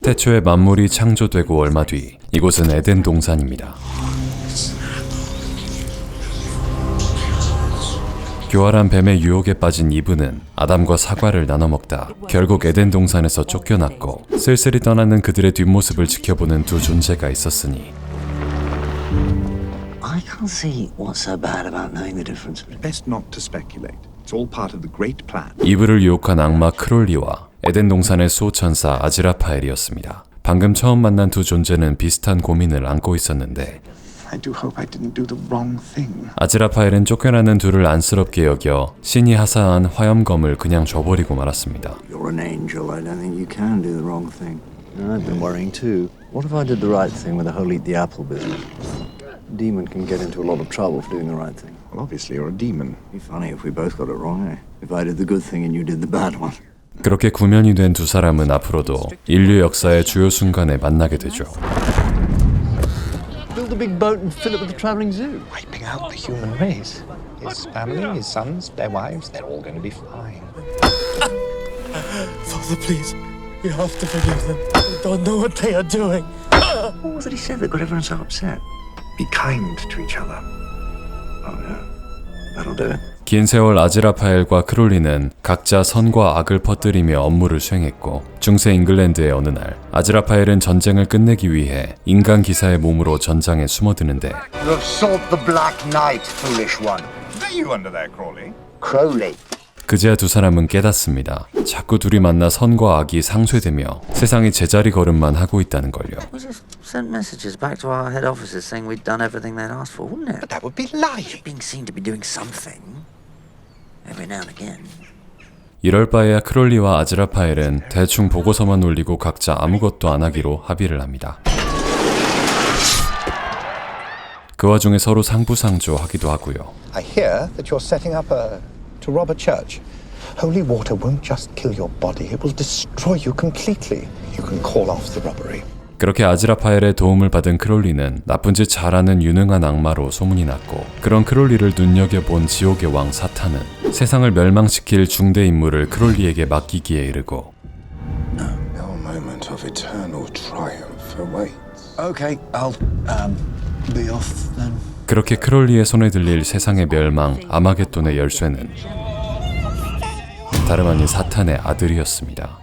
태초에 만물이 창조되고 얼마 뒤 이곳은 에덴 동산입니다. 교활한 뱀의 유혹에 빠진 이브는 아담과 사과를 나눠 먹다 결국 에덴 동산에서 쫓겨났고 쓸쓸히 떠나는 그들의 뒷모습을 지켜보는 두 존재가 있었으니 I can't see what's so bad about knowing the difference. Best not to speculate. It's all part of the great plan. 이브를 유혹한 악마 크롤리와 에덴 동산의 수호천사 아즈라파엘이었습니다. 방금 처음 만난 두 존재는 비슷한 고민을 안고 있었는데 I do hope I didn't do the wrong thing. 아즈라파엘은 쫓겨나는 둘을 안쓰럽게 여겨 신이 하사한 화염검을 그냥 줘버리고 말았습니다. You're an angel. I don't think you can do the wrong thing. I've been worrying too. What if I did the right thing with the whole eat the apple business? A demon can get into a lot of trouble for doing the right thing. Well, obviously you're a demon. It'd be funny if we both got it wrong, eh? If I did the good thing and you did the bad one. 그렇게 구면이 된 두 사람은 앞으로도 인류 역사의 주요 순간에 만나게 되죠. Build a big boat and fill it with a traveling zoo. Wiping out the human race. His family, his sons, their wives, they're all going to be fine. Father, please. You have to forgive them. They don't know what they are doing. What was it he said that got everyone so upset? Be kind to each other. Oh, yeah. That'll do it. 긴 세월 아즈라파엘과 크롤리는 각자 선과 악을 퍼뜨리며 업무를 수행했고 중세 잉글랜드의 어느 날 아즈라파엘은 전쟁을 끝내기 위해 인간 기사의 몸으로 전장에 숨어드는데 You have sought the Black Knight, foolish one. Is that you under there, Crawley? Crowley. 그제야 두 사람은 깨닫습니다. 자꾸 둘이 만나 선과 악이 상쇄되며 세상이 제자리 걸음만 하고 있다는 걸요. We just sent messages back to our head offices saying we'd done everything they'd asked for, wouldn't it? But that would be lying. Being seen to be doing something every now and again. 이럴 바에야 크롤리와 아즈라파엘은 대충 보고서만 올리고 각자 아무것도 안 하기로 합의를 합니다. 그 와중에 서로 상부상조하기도 하고요. I hear that you're setting up to rob a church. Holy water won't just kill your body, it will destroy you completely. You can call off the robbery. 그렇게 아즈라파엘의 도움을 받은 크롤리는 나쁜 짓 잘하는 유능한 악마로 소문이 났고 그런 크롤리를 눈여겨본 지옥의 왕 사탄은 세상을 멸망시킬 중대 임무를 크롤리에게 맡기기에 이르고 No moment of eternal triumph awaits. Okay, I'll be off then. 그렇게 크롤리의 손에 들릴 세상의 멸망 아마겟돈의 열쇠는 다름 아닌 사탄의 아들이었습니다.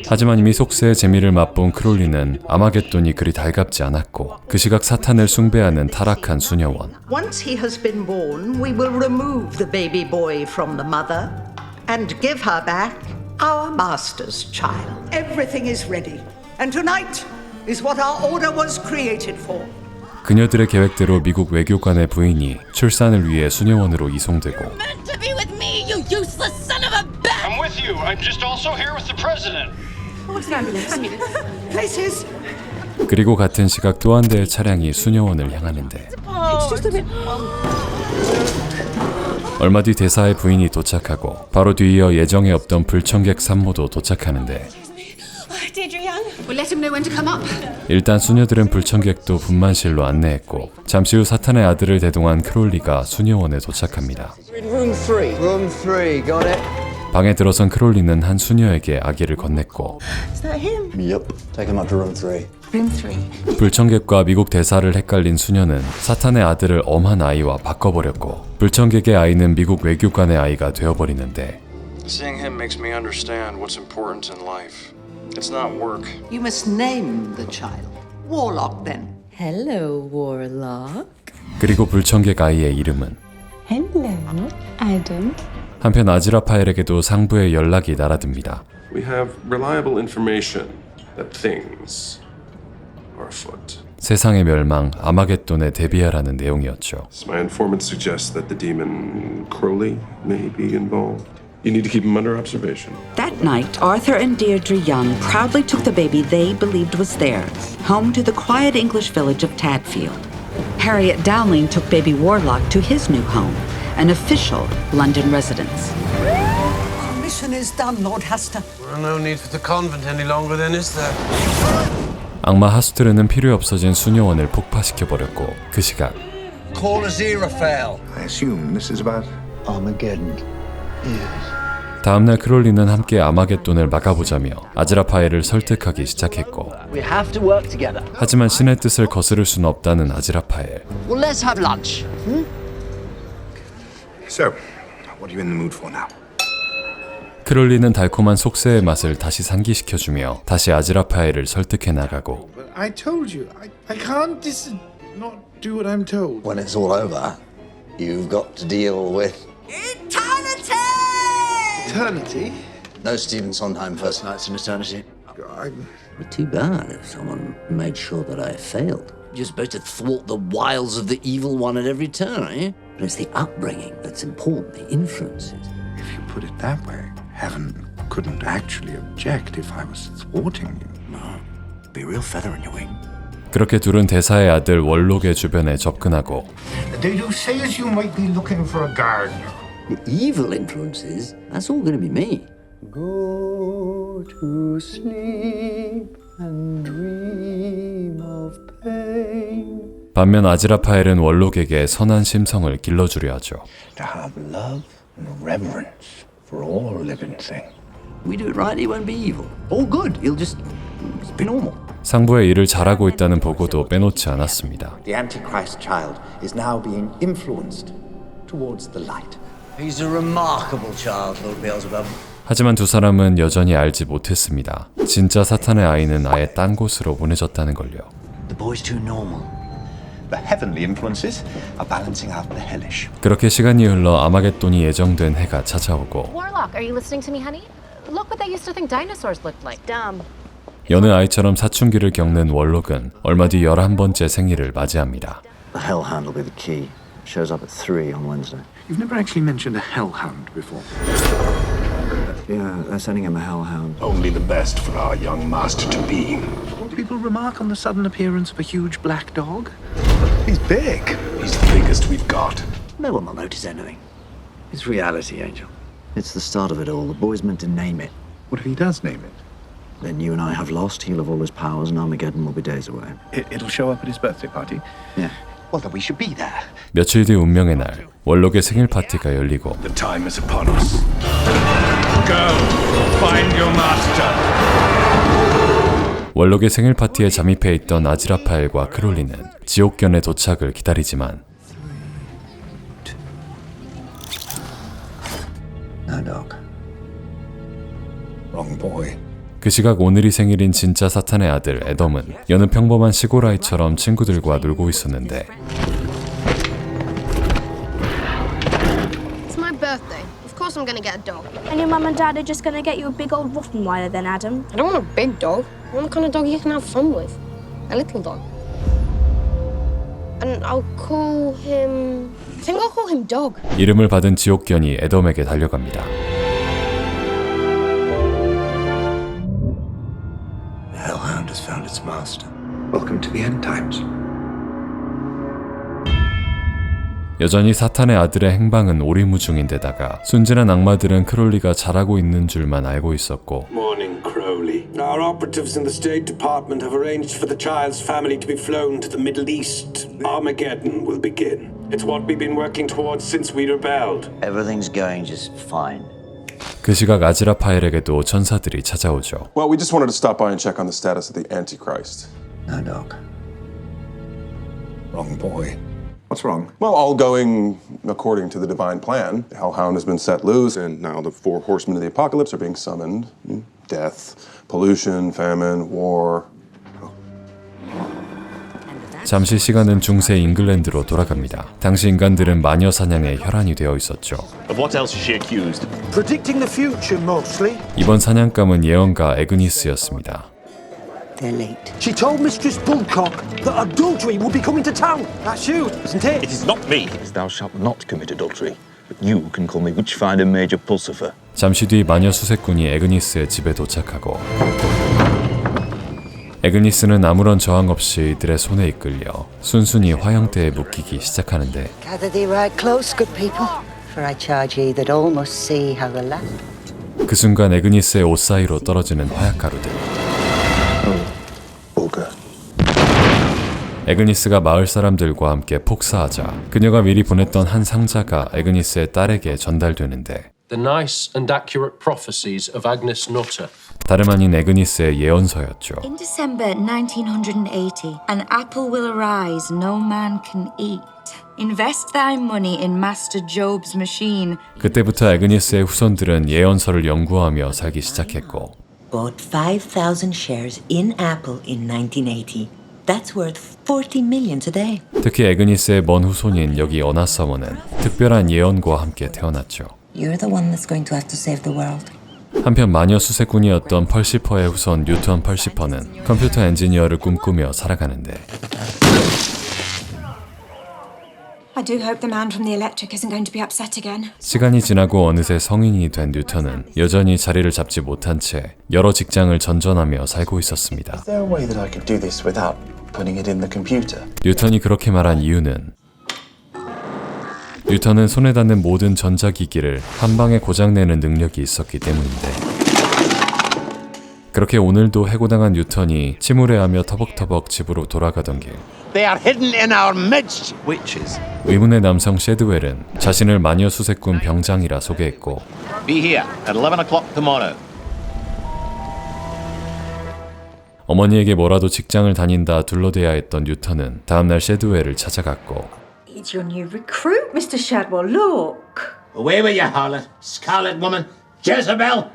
하지만 이미 속세의 재미를 맛본 크롤리는 아마겟돈이 그리 달갑지 않았고 그 시각 사탄을 숭배하는 타락한 수녀원. Once he has been born, we will remove the baby boy from the mother and give her back our master's child. Everything is ready, and tonight is what our order was created for. 그녀들의 계획대로 미국 외교관의 부인이 출산을 위해 수녀원으로 이송되고 Meant to be with me, you useless son of a bitch! I'm with you. I'm just also here with the president. Places. 그리고 같은 시각 또 한 대의 차량이 수녀원을 향하는데 얼마 뒤 대사의 부인이 도착하고 바로 뒤이어 예정에 없던 불청객 산모도 도착하는데 Deirdre Young. We'll let him know when to come up. 일단 수녀들은 불청객도 분만실로 안내했고 잠시 후 사탄의 아들을 대동한 크롤리가 수녀원에 도착합니다. Room 3, got it. 방에 들어선 크롤리는 한 수녀에게 아기를 건넸고 Is that him? Yep. Take him up to room 3. Room 3. 불청객과 미국 대사를 헷갈린 수녀는 사탄의 아들을 엄한 아이와 바꿔버렸고 불청객의 아이는 미국 외교관의 아이가 되어버리는데 Seeing him makes me understand what's important in life. It's not work. You must name the child. Warlock, then. Hello, Warlock. 그리고 불청객 아이의 이름은 Hello, Adam. 한편 아즈라파엘에게도 상부의 연락이 날아듭니다. We have reliable information that things are afoot. 세상의 멸망 아마겟돈에 대비하라는 내용이었죠. My informant suggests that the demon Crowley may be involved. You need to keep him under observation. That night, Arthur and Deirdre Young proudly took the baby they believed was theirs, home to the quiet English village of Tadfield. Harriet Dowling took baby Warlock to his new home, an official London residence. Our mission is done, Lord Hasta. Well, no need for the convent any longer then, is there? 악마 하스트르는 필요 없어진 수녀원을 폭파시켜버렸고 그 시각 Call Aziraphale. I assume this is about Armageddon. 다음날 크롤리는 함께 아마겟돈을 막아보자며 아즈라파엘을 설득하기 시작했고, We have to work together. 하지만 신의 뜻을 거스를 수는 없다는 아즈라파엘. Well, let's have lunch. So, what are you in the mood for now? 크롤리는 달콤한 속세의 맛을 다시 상기시켜주며 다시 아즈라파엘을 설득해 나가고, But I told you, I can't not do what I'm told. When it's all over, you've got to deal with Eternity? no Stephen Sondheim first nights in eternity. I'm... It'd be too bad if someone made sure that I failed. You're supposed to thwart the wiles of the evil one at every turn, aren't you? But it's the upbringing that's important, the influences. If you put it that way, Heaven couldn't actually object if I was thwarting you. No, be a real feather in your wing. 그렇게 둘은 대사의 아들 월록의 주변에 접근하고, Did you say as you might be looking for a gardener? The evil influences, that's all going to be me. Go to sleep and dream of pain. 반면 아즈라파엘은 월록에게 선한 심성을 길러주려 하죠. To have love and reverence for all living things. We do it right, he won't be evil. All good, he'll just be normal. 상부의 일을 잘하고 있다는 보고도 빼놓지 않았습니다. The Antichrist child is now being influenced towards the light. He's a remarkable child, Lord Beelzebub. 하지만 두 사람은 여전히 알지 못했습니다. 진짜 사탄의 아이는 아예 딴 곳으로 보내졌다는 걸요. The boy's too normal. The heavenly influences are balancing out the hellish. 그렇게 시간이 흘러 아마겟돈이 예정된 해가 찾아오고, Warlock, are you listening to me, honey? Look what they used to think dinosaurs looked like. Dumb. 여느 아이처럼 사춘기를 겪는 월록은 얼마 뒤 11번째 생일을 맞이합니다. The Hellhound will be the key. Shows up at 3 on Wednesday. You've never actually mentioned a hellhound before. Yeah, they're sending him a Hellhound. Only the best for our young master to be. Won't people remark on the sudden appearance of a huge black dog? He's big. He's the biggest we've got. No one will notice anything. It's reality, Angel. It's the start of it all. The boy's meant to name it. What if he does name it? Then you and I have lost. He'll have all his powers, and Armageddon will be days away. It'll show up at his birthday party. Yeah. Well, then we should be there. 며칠 뒤 운명의 날, 월록의 생일 파티가 열리고, The time is upon us. Go, find your master. 월록의 생일 파티에 잠입해 있던 아즈라파엘과 크롤리는 지옥견의 도착을 기다리지만, No, Doc. Wrong boy. 그 시각 오늘이 생일인 진짜 사탄의 아들 애덤은 여느 평범한 시골 아이처럼 친구들과 놀고 있었는데, It's my birthday. Of course I'm gonna get a dog. And your mum and dad are just gonna get you a big old Rottweiler then, Adam? I don't want a big dog. I want the kind of dog you can have fun with. A little dog. And I'll call him... I think I'll call him Dog. 이름을 받은 지옥견이 애덤에게 달려갑니다. The Hellhound has found its master. Welcome to the end times. 여전히 사탄의 아들의 행방은 오리무중인데다가 순진한 악마들은 크롤리가 잘하고 있는 줄만 알고 있었고, Morning, Crowley. Our operatives in the State Department have arranged for the child's family to be flown to the Middle East. Armageddon will begin. It's what we've been working towards since we rebelled. Everything's going just fine. 그 시각 아즈라파엘에게도 천사들이 찾아오죠. Well, we just wanted to stop by and check on the status of the Antichrist. No, Doc. Wrong boy. What's wrong? Well, all going according to the divine plan. The Hellhound has been set loose, and now the 4 horsemen of the apocalypse are being summoned. Death, pollution, famine, war. 잠시 시간은 중세 잉글랜드로 돌아갑니다. 당시 인간들은 마녀 사냥에 혈안이 되어 있었죠. Of what else is she accused? Predicting the future, mostly. 이번 사냥감은 예언가 에그니스였습니다. They're late. She told Mistress Bullcock that adultery would be coming to town. That's you, isn't it? It is not me. Thou shalt not commit adultery, but you can call me Witchfinder Major Pulsifer. 잠시 뒤 마녀 수색군이 에그니스의 집에 도착하고, 에그니스는 아무런 저항 없이 이들의 손에 이끌려 순순히 화형대에 묶이기 시작하는데, Gather thee right close, good people, for I charge ye that all must see how the last. 그 순간 에그니스의 옷 사이로 떨어지는 화약가루들. 에그니스가 마을 사람들과 함께 폭사하자 그녀가 미리 보냈던 한 상자가 에그니스의 딸에게 전달되는데, The nice and accurate prophecies of Agnes Nutter. 다름 아닌 에그니스의 예언서였죠. In December 1980, an apple will arise no man can eat. Invest thy money in Master Job's machine. 그때부터 에그니스의 후손들은 예언서를 연구하며 살기 시작했고 Bought 5,000 shares in Apple in 1980. That's worth 40 million today. 특히 에그니스의 먼 후손인 여기 어나 서머는 특별한 예언과 함께 태어났죠. You're the one that's going to have to save the world. 한편 마녀 수색꾼이었던 펄시퍼의 후손 뉴턴 펄시퍼는 컴퓨터 엔지니어를 꿈꾸며 살아가는데 I do hope the man from the electric isn't going to be upset again. 시간이 지나고 어느새 성인이 된 뉴턴은 여전히 자리를 잡지 못한 채 여러 직장을 전전하며 살고 있었습니다. Is there a way that I could do this without putting it in the computer? 뉴턴이 그렇게 말한 이유는 뉴턴은 손에 닿는 모든 전자기기를 한 방에 고장내는 능력이 있었기 때문인데 그렇게 오늘도 해고당한 뉴턴이 침울해하며 터벅터벅 집으로 돌아가던 길 They are hidden in our midst. Witches. 의문의 남성 셰드웰은 자신을 마녀 수색꾼 병장이라 소개했고 Be here at 11 o'clock tomorrow. 어머니에게 뭐라도 직장을 다닌다 둘러대야 했던 뉴턴은 다음날 셰드웰을 찾아갔고 It's your new recruit, Mr. Shadwell. Look. Away with you, harlot, scarlet woman, Jezebel.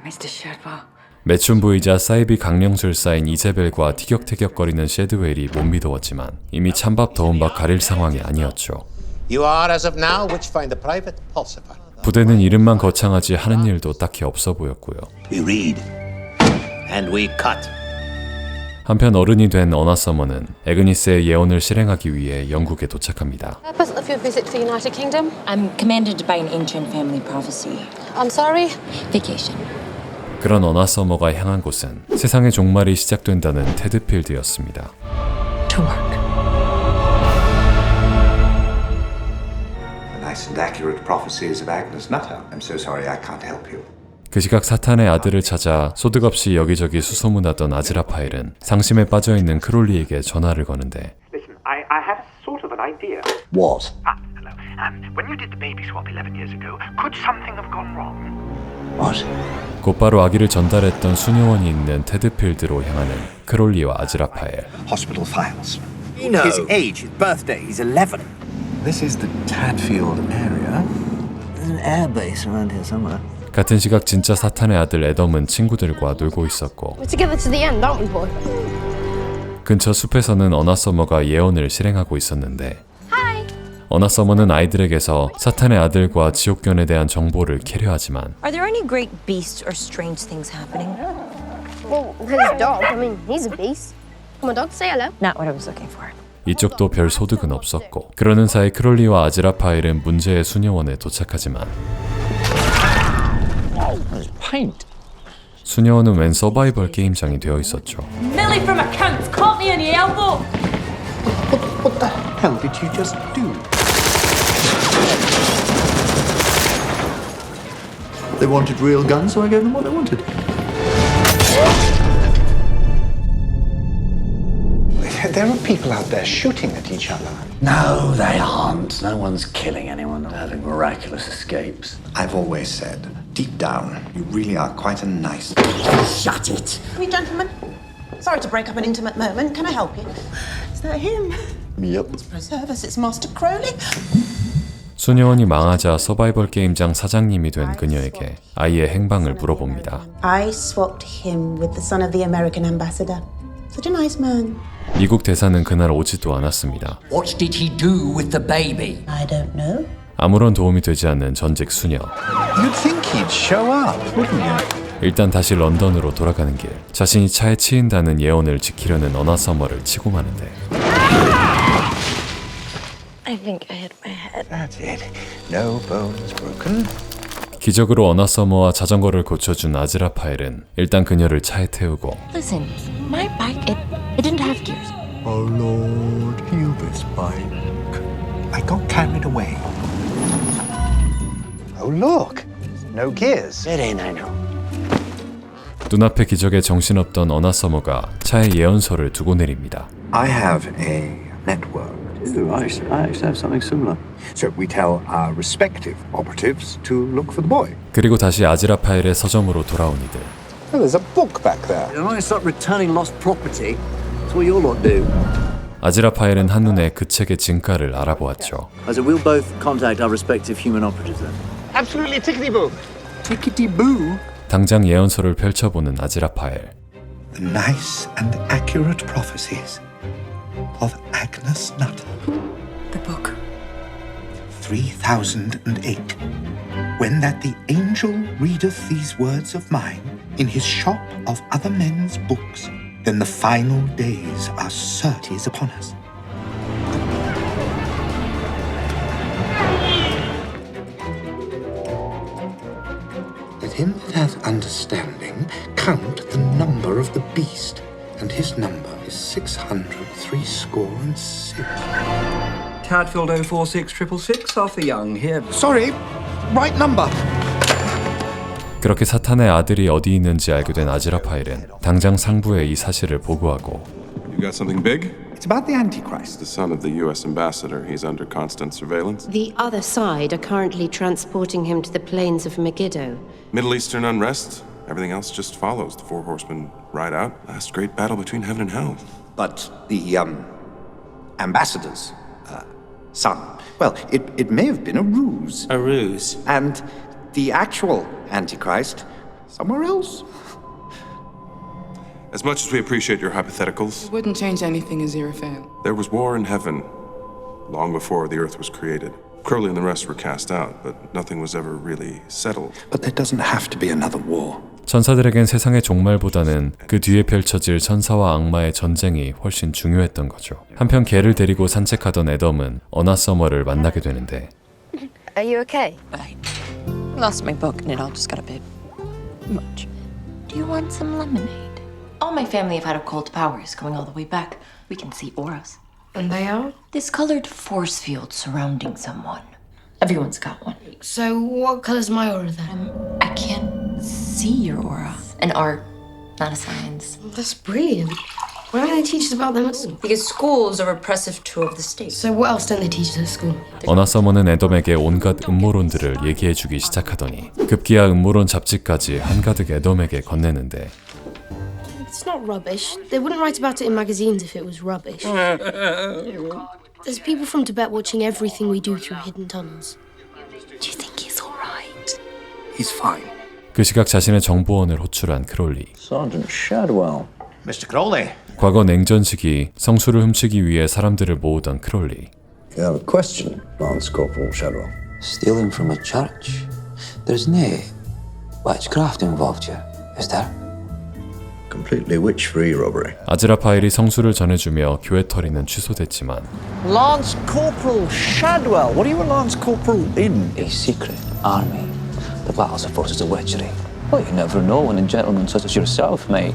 Mr. Shadwell. 매춘부이자 사이비 강령술사인 이제벨과 티격태격거리는 셰드웰이 못 믿어왔지만 이미 찬밥 더운 밥 가릴 상황이 아니었죠. You are, as of now, which find the private pulsifer. 부대는 이름만 거창하지 하는 일도 딱히 없어 보였고요. We read, and we cut. 한편 어른이 된 어나 서머는 에그니스의 예언을 실행하기 위해 영국에 도착합니다. Purpose of your visit to the United Kingdom? I'm commanded by an ancient family prophecy. I'm sorry? Vacation. 그런 어나 서머가 향한 곳은 세상의 종말이 시작된다는 테드필드였습니다. To work. The nice and accurate prophecies of Agnes Nutter. I'm so sorry I can't help you. 그 시각 사탄의 아들을 찾아 소득 없이 여기저기 수소문하던 아즈라파엘은 상심에 빠져있는 크롤리에게 전화를 거는데 Listen, I have sort of an idea. What? Hello. When you did the baby swap 11 years ago, could something have gone wrong? What? 곧바로 아기를 전달했던 수녀원이 있는 테드필드로 향하는 크롤리와 아즈라파엘. Hospital files. You know. His age, his birthday, he's 11. This is the Tadfield area. There's an air base around here somewhere. 같은 시각 진짜 사탄의 아들 애덤은 친구들과 놀고 있었고 We're together to the end, aren't we, boy? 근처 숲에서는 어나 서머가 예언을 실행하고 있었는데 어나 서머는 아이들에게서 사탄의 아들과 지옥견에 대한 정보를 캐려하지만 Are there any great beasts or strange things happening? Well, his dog. I mean, he's a beast. Come on, dog, say hello. Not what I was looking for. 이쪽도 별 소득은 없었고 그러는 사이 크롤리와 아즈라파엘은 문제의 수녀원에 도착하지만 수녀원은 웬 서바이벌 게임장이 되어 있었죠. Millie from accounts caught me in the elbow. What the hell did you just do? They wanted real guns, so I gave them what they wanted. There are people out there shooting at each other. No, they aren't. No one's killing anyone or having miraculous escapes. I've always said, deep down, you really are quite a nice... Shut it. We gentlemen, sorry to break up an intimate moment. Can I help you? Is that him? Yep. Preserve us, it's Master Crowley. 수녀원이 망하자 서바이벌 게임장 사장님이 된 그녀에게 아이의 행방을 물어봅니다. I swapped him with the son of the American ambassador. Such a nice man. 미국 대사는 그날 오지도 않았습니다. What did he do with the baby? I don't know. 아무런 도움이 되지 않는 전직 수녀. You'd think he'd show up, wouldn't you? 일단 다시 런던으로 돌아가는 길 자신이 차에 치인다는 예언을 지키려는 어나 서머를 치고 마는데 I think I hit my head. That's it. No bones broken. 기적으로 어나 서머와 자전거를 고쳐준 아즈라파엘은 일단 그녀를 차에 태우고 Listen, my bike, it didn't have gears. Oh Lord, heal this bike. I got carried away. Oh look, no gears. It ain't, I know. 눈앞에 기적에 정신없던 어나 서머가 차에 예언서를 두고 내립니다. I have a network Ooh, I actually have something similar. So we tell our respective operatives to look for the boy. 그리고 다시 아즈라파엘의 서점으로 돌아온 이들. Oh, there's a book back there. You don't start returning lost property. That's what you lot do. 아즈라파엘은 한눈에 그 책의 진가를 알아보았죠. So we'll both contact our respective human operatives then. Absolutely tickety-boo. Tickety-boo? 당장 예언서를 펼쳐보는 아즈라파엘. The nice and accurate prophecies of Agnes Nutter. The book. 3008. When that the angel readeth these words of mine in his shop of other men's books, then the final days are certes upon us. Let him that hath understanding count the number of the beast, and his number is 666. Tadfield 046666, Arthur Young here. Sorry, right number. 그렇게 사탄의 아들이 어디 있는지 알게 된 아즈라파엘은 당장 상부에 이 사실을 보고하고 You got something big? It's about the Antichrist. The son of the U.S. ambassador. He's under constant surveillance. The other side are currently transporting him to the plains of Megiddo. Middle Eastern unrest. Everything else just follows. The four horsemen ride out. Last great battle between heaven and hell. But the ambassador's son, well, it may have been a ruse. A ruse. And the actual Antichrist somewhere else. As much as we appreciate your hypotheticals, Wouldn't change anything, Aziraphale. there was war in heaven long before the earth was created. Crowley and the rest were cast out, but nothing was ever really settled. But there doesn't have to be another war. 천사들에겐 세상의 종말보다는 그 뒤에 펼쳐질 천사와 악마의 전쟁이 훨씬 중요했던 거죠. 한편 개를 데리고 산책하던 애덤은 어나 서머를 만나게 되는데 Are you okay? Lost my book and it all just got a bit much. Do you want some lemonade? All my family have had occult powers going all the way back. We can see auras. And they are? This colored force field surrounding someone. Everyone's got one. So what colour's my aura then? I can't see your aura. An art, not a science. That's brilliant. Why don't they teach us about them at school? Because schools are repressive tool of the state. So what else don't they teach us at school? 어나 서머는 애덤에게 온갖 음모론들을 얘기해주기 시작하더니 급기야 음모론 잡지까지 한가득 애덤에게 건네는데 It's not rubbish. They wouldn't write about it in magazines if it was rubbish. There's people from Tibet watching everything we do through hidden tunnels. Do you think he's all right? He's fine. 그 시각 자신의 정보원을 호출한 크롤리. Sergeant Shadwell. Mr. Crowley. 과거 냉전 시기 성수를 훔치기 위해 사람들을 모으던 크롤리. You have a question, Lance Corporal Shadwell. Stealing from a church? There's no witchcraft involved here, is there? Completely witch-free robbery. 아즈라파엘이 성수를 전해주며 교회 털이는 취소됐지만 Lance Corporal Shadwell. What are you a Lance Corporal in? A secret army. The battles are forces of witchery. Well, you never know when a gentleman such as yourself, mate.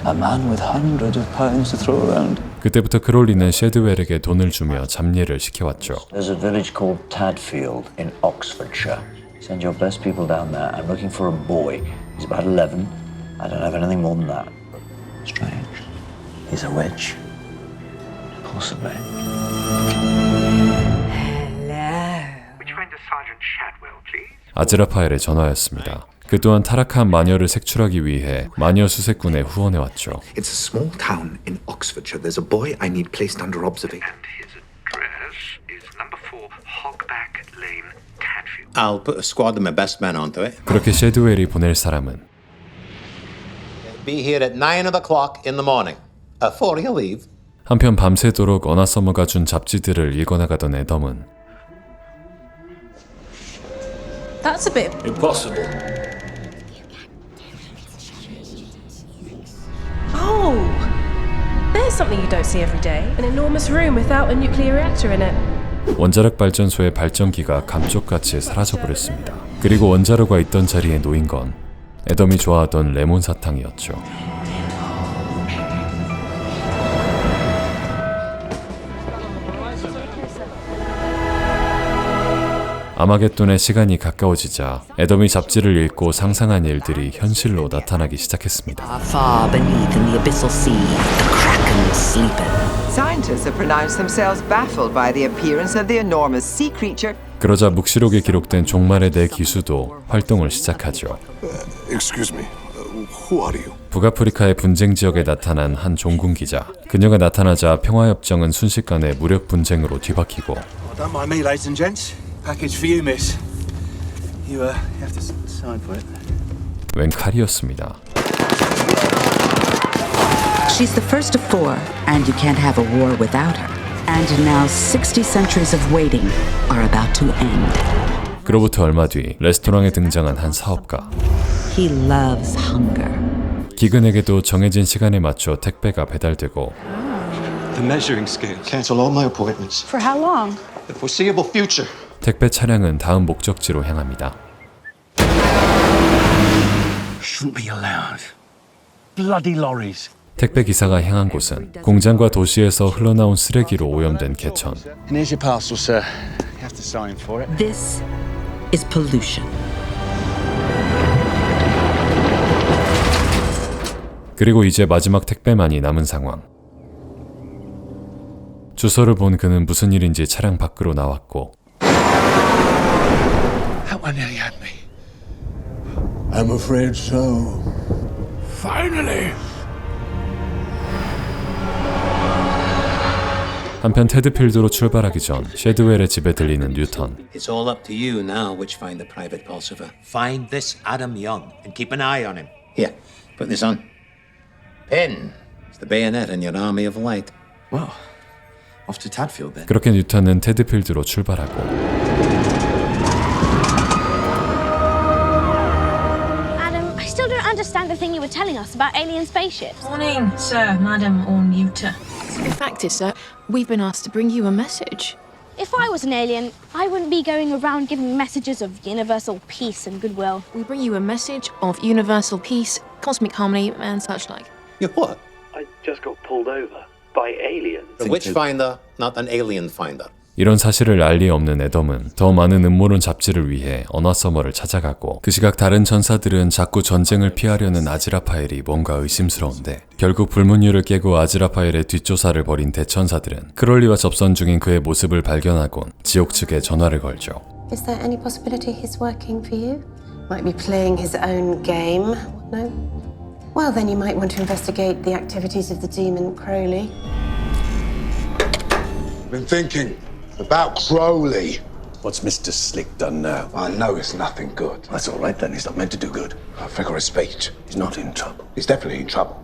A man with hundreds of pounds to throw around. 그때부터 크롤리는 셰드웰에게 돈을 주며 잡례를 시켜왔죠. There's a village called Tadfield in Oxfordshire. Send your best people down there. I'm looking for a boy. He's about 11. I don't have anything more than that. Strange. He's a witch. Possibly. Which one does Sergeant Shadwell, please? 아즈라파엘의 전화였습니다. 그 또한 타락한 마녀를 색출하기 위해 마녀 수색군에 후원해왔죠. It's a small town in Oxfordshire. There's a boy I need placed under observation. His address is number 4 Hogback Lane, Tadfield. I'll put a squad of my best men onto it. 그렇게 셰드웰이 보낼 사람은 Be here at 9 o'clock in the morning. 4 he'll leave. 한편 밤새도록 어나 서머가 준 잡지들을 읽어나가던 애덤은 That's a bit Impossible. Oh! There's something you don't see every day. An enormous room without a nuclear reactor in it. 원자력 발전소의 발전기가 감쪽같이 사라져버렸습니다. 그리고 원자로가 있던 자리에 놓인 건 애덤이 좋아하던 레몬 사탕이었죠. 아마겟돈의 시간이 가까워지자 애덤이 잡지를 읽고 상상한 일들이 현실로 나타나기 시작했습니다. Far beneath in the abyssal sea, the Kraken sleepeth. Scientists have pronounced themselves baffled by the appearance of the enormous sea creature. 그러자 묵시록에 기록된 종말의 내 기수도 활동을 시작하죠. Excuse me. Who are you? 북아프리카의 분쟁 지역에 나타난 한 종군 기자. 그녀가 나타나자 평화협정은 순식간에 무력 분쟁으로 뒤바뀌고 Don't mind me, ladies and gents. Package for you, miss. You have to sign for it. 웬 칼이었습니다. She's the first of 4, and you can't have a war without her. And now 60 centuries of waiting are about to end. 그로부터 얼마 뒤 레스토랑에 등장한 한 사업가. He loves hunger. 기근에게도 정해진 시간에 맞춰 택배가 배달되고 The measuring scale. Cancel all my appointments. For how long? The foreseeable future. 택배 차량은 다음 목적지로 향합니다. Shouldn't be allowed. Bloody lorries. 택배 기사가 향한 곳은 공장과 도시에서 흘러나온 쓰레기로 오염된 개천. And here's your parcel, sir. You have to sign for it. This is pollution. 그리고 이제 마지막 택배만이 남은 상황. 주소를 본 그는 무슨 일인지 차량 밖으로 나왔고 That one nearly had me. I'm afraid so. Finally. 한편 테드필드로 출발하기 전 쉐드웰의 집에 들리는 뉴턴. It's all up to you now which find the private pulsifer. Find this Adam Young and keep an eye on him. Here, put this on. Pen. It's the bayonet in your army of light. Well, off to Tadfield then. 그렇게 뉴턴은 테드필드로 출발하고 Adam, I still don't understand the thing you were telling us about alien spaceships. Morning, sir, madam, or neuter. The fact is, sir, we've been asked to bring you a message. If I was an alien, I wouldn't be going around giving messages of universal peace and goodwill. We bring you a message of universal peace, cosmic harmony, and such like. You what? I just got pulled over by aliens. The witchfinder, not an alien finder. 이런 사실을 알 리 없는 애덤은 더 많은 음모론 잡지를 위해 언화 서머를 찾아가고 그 시각 다른 전사들은 자꾸 전쟁을 피하려는 아즈라파엘이 뭔가 의심스러운데 결국 불문율을 깨고 아즈라파엘의 뒷조사를 벌인 대천사들은 크롤리와 접선 중인 그의 모습을 발견하곤 지옥 측에 전화를 걸죠. Is there any possibility he's working for you? Might be playing his own game. No? Well, then you might want to investigate the activities of the demon Crowley. Been thinking about Crowley. What's Mr. Slick done now? I know it's nothing good. That's all right then. He's not meant to do good. Figure of speech. He's not in trouble. He's definitely in trouble.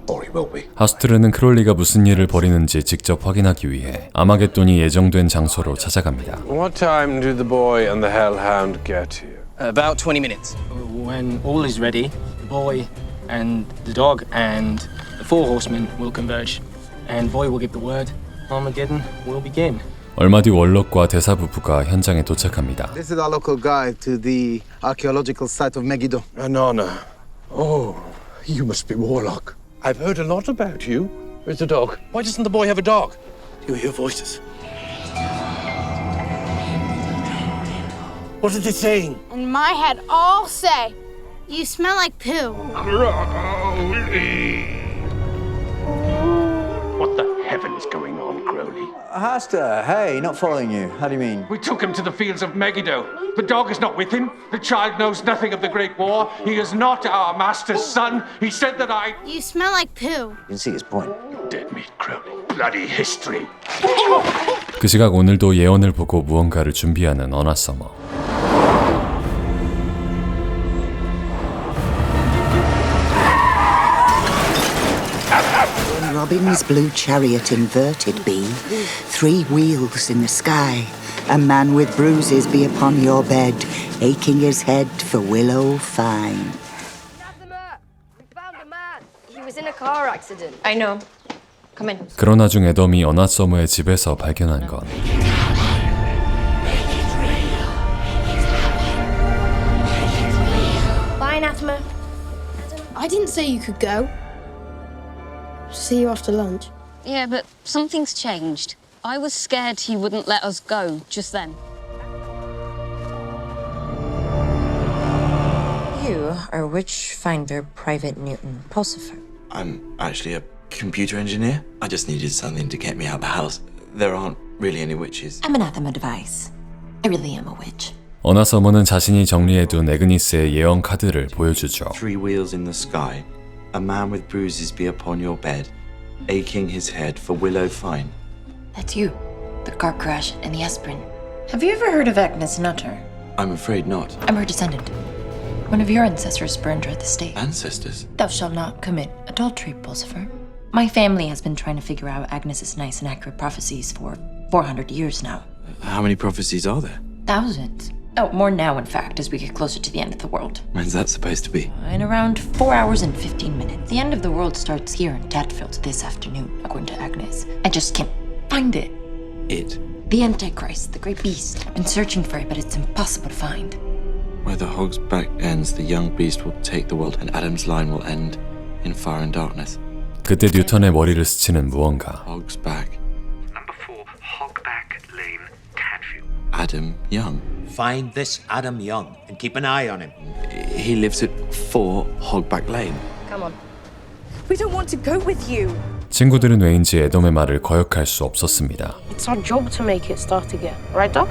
Or he will be. 하스트르는 크롤리가 무슨 일을 벌이는지 직접 확인하기 위해 아마겟돈이 예정된 장소로 찾아갑니다. What time do the boy and the hellhound get here? About 20 minutes. When all is ready, the boy and the dog and the 4 horsemen will converge. And boy will give the word. Armageddon will begin. 얼마 뒤 월록과 대사 부부가 현장에 도착합니다. This is our local guide to the archaeological site of Megiddo. An honor. Oh, you must be Warlock. I've heard a lot about you. Where's the dog? Why doesn't the boy have a dog? You hear voices. What are they saying? In my head, all say, you smell like poo. What the heaven is going on, Crowley? Haster, hey, not following you. How do you mean? We took him to the fields of Megiddo. The dog is not with him. The child knows nothing of the Great War. He is not our master's son. He said that I... You smell like poo. You can see his point. Dead meat, Crowley. Bloody history. 그 시각 오늘도 예언을 보고 무언가를 준비하는 언화 서머. Robin's blue chariot inverted be, 3 wheels in the sky. A man with bruises be upon your bed, aching his head for willow fine. He was in a car accident. I know. Come in. 그러나 중 애덤이 언화 서머의 집에서 발견한 건 Bye, Anathema. I didn't say you could go. See you after lunch. Yeah, but something's changed. I was scared he wouldn't let us go just then. are witch finder Private Newton Pulsifer. I'm actually a computer engineer. I just needed something to get me out of the house. There aren't really any witches. I'm an anathema device. I really am a witch. 어나서머는 자신이 정리해둔 에그니스의 예언 카드를 보여주죠. 3 wheels in the sky. A man with bruises be upon your bed, aching his head for willow fine. That's you. The car crash and the aspirin. Have you ever heard of Agnes Nutter? I'm afraid not. I'm her descendant. One of your ancestors burned her at the stake. Ancestors? Thou shalt not commit adultery, Pulsifer. My family has been trying to figure out Agnes's nice and accurate prophecies for 400 years now. How many prophecies are there? Thousands. Oh, more now, in fact, as we get closer to the end of the world. When's that supposed to be? In around 4 hours and 15 minutes. The end of the world starts here in Tadfield this afternoon, according to Agnes. I just can't find it. It? The Antichrist, the great beast. I've been searching for it, but it's impossible to find. Where the hog's back ends, the young beast will take the world, and Adam's line will end in fire and darkness. 그때 뉴턴의 머리를 스치는 무언가. Hog's back. Number 4, Hogback Lane, Tadfield. Adam Young. Find this Adam Young and keep an eye on him. He lives at 4 Hogback Lane. Come on. We don't want to go with you. 친구들은 왜인지 에덤의 말을 거역할 수 없었습니다. It's our job to make it start again, right, Doc?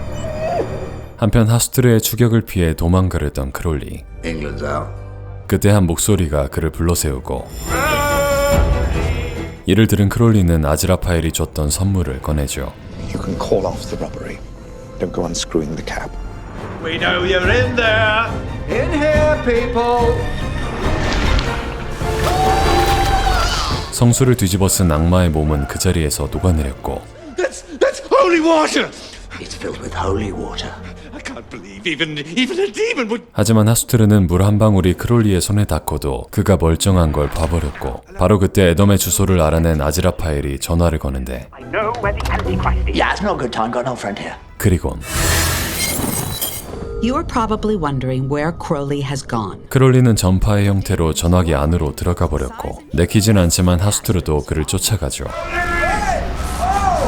한편 하스트르의 추격을 피해 도망가려던 크롤리. England's out. 그때 한 목소리가 그를 불러세우고 이를 들은 크롤리는 아즈라파엘이 줬던 선물을 꺼내죠. You can call off the robbery. Don't go unscrewing the cap. We know you're in there. In here, people. 성수를 뒤집어 쓴 악마의 몸은 그 자리에서 녹아내렸고 That's holy water. It's filled with holy water. I can't believe even a demon would. 하지만 하스트르는 물 한 방울이 크롤리의 손에 닿고도 그가 멀쩡한 걸 봐버렸고 바로 그때 에덤의 주소를 알아낸 아즈라파엘이 전화를 거는데 I know where the Antichrist is. Yeah, it's not a good time. Got no friend here. 그리곤 You're probably wondering where Crowley has gone. 크롤리는 전파의 형태로 전화기 안으로 들어가 버렸고 내키진 않지만 하스트르도 그를 쫓아가죠.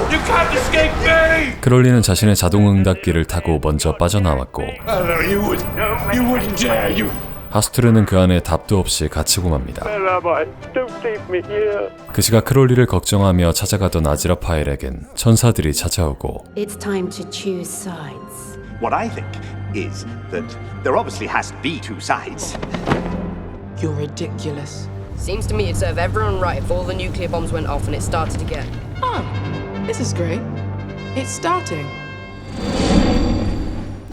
You can't escape me. 크롤리는 자신의 자동응답기를 타고 먼저 빠져나왔고 You wouldn't dare. You. 하스트르는 그 안에 답도 없이 갇히고 맙니다. Where am I? Don't leave me here. 그 시각 크롤리를 걱정하며 찾아가던 아즈라파엘에겐 천사들이 찾아오고 It's time to choose sides. What I think is that there obviously has to be 2 sides. You're ridiculous. Seems to me it'd serve everyone right if all the nuclear bombs went off and it started again. Oh, this is great. It's starting.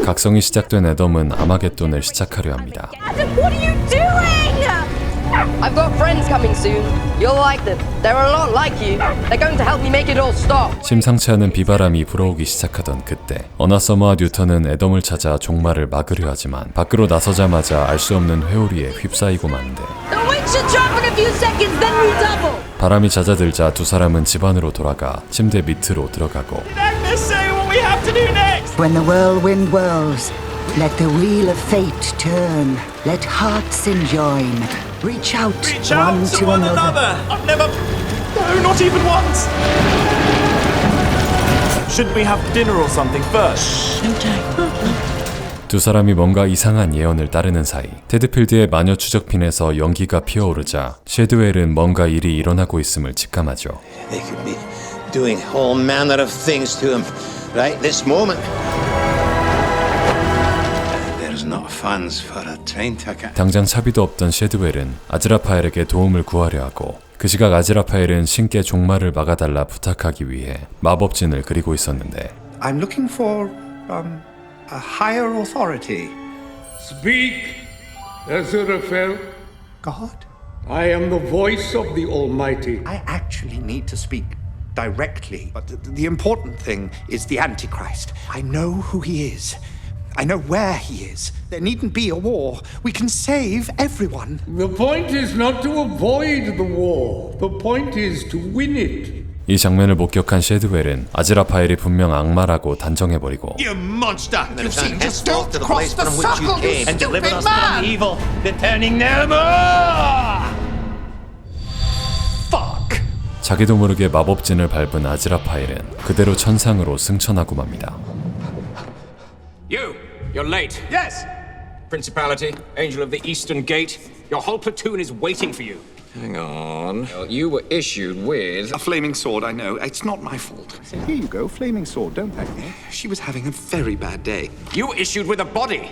각성이 시작된 에덤은 아마겟돈을 시작하려 합니다. Adam, what are you doing? I've got friends coming soon. You'll like them. They're a lot like you. They're going to help me make it all stop. 심상치 않은 비바람이 불어오기 시작하던 그때 어나서머와 뉴턴은 에덤을 찾아 종말을 막으려 하지만 밖으로 나서자마자 알 수 없는 회오리에 휩싸이고 마는데 The wind should drop in a few seconds, then redouble. 바람이 잦아들자 두 사람은 집 안으로 돌아가 침대 밑으로 들어가고 Agnes, say what we have to do next. When the whirlwind whirls, let the wheel of fate turn. Let hearts enjoin. Reach out one to another. I've never. No, not even once. Shouldn't we have dinner or something first? 두 사람이 뭔가 이상한 예언을 따르는 사이 테드필드의 마녀 추적핀에서 연기가 피어오르자 섀드웰은 뭔가 일이 일어나고 있음을 직감하죠. They could be doing all manner of things to him right this moment. There's not funds for a train ticket. 당장 차비도 없던 섀드웰은 아즈라파엘에게 도움을 구하려 하고 그 시각 아즈라파엘은 신께 종말을 막아달라 부탁하기 위해 마법진을 그리고 있었는데 I'm looking for a higher authority. Speak, Aziraphale. God? I am the voice of the Almighty. I actually need to speak directly. But the important thing is the Antichrist. I know who he is. I know where he is. There needn't be a war. We can save everyone. The point is not to avoid the war. The point is to win it. 이 장면을 목격한 섀드웰은 아즈라파엘이 분명 악마라고 단정해버리고 You monster! You've seen just don't cross the circle, you and deliver us from evil, returning no more. Fuck! 자기도 모르게 마법진을 밟은 아즈라파엘은 그대로 천상으로 승천하고 맙니다. You're late. Yes! Principality, Angel of the Eastern Gate, your whole platoon is waiting for you. Hang on. Well, you were issued with... A flaming sword, I know. It's not my fault. I said, here you go, flaming sword, don't thank me. She was having a very bad day. You were issued with a body.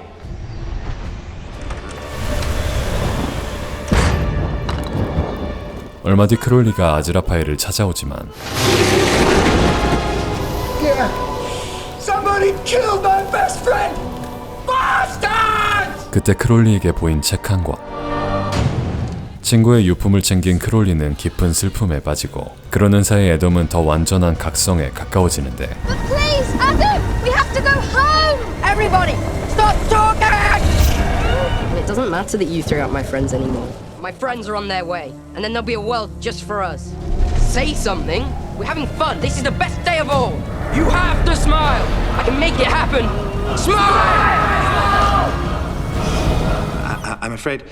얼마 뒤 크롤리가 아즈라파엘을 찾아오지만 Somebody killed my best friend! Bastards! 그때 크롤리에게 보인 책 한 권. 친구의 유품을 챙긴 크롤리는 깊은 슬픔에 빠지고 그러는 사이 애덤은 더 완전한 각성에 가까워지는데 But please, Adam! We have to go home! Everybody, stop talking! It doesn't matter that you threw out my friends anymore. My friends are on their way, and then there'll be a world just for us. Say something. We're having fun. This is the best day of all. You have to smile. I can make it happen. Smile! I'm afraid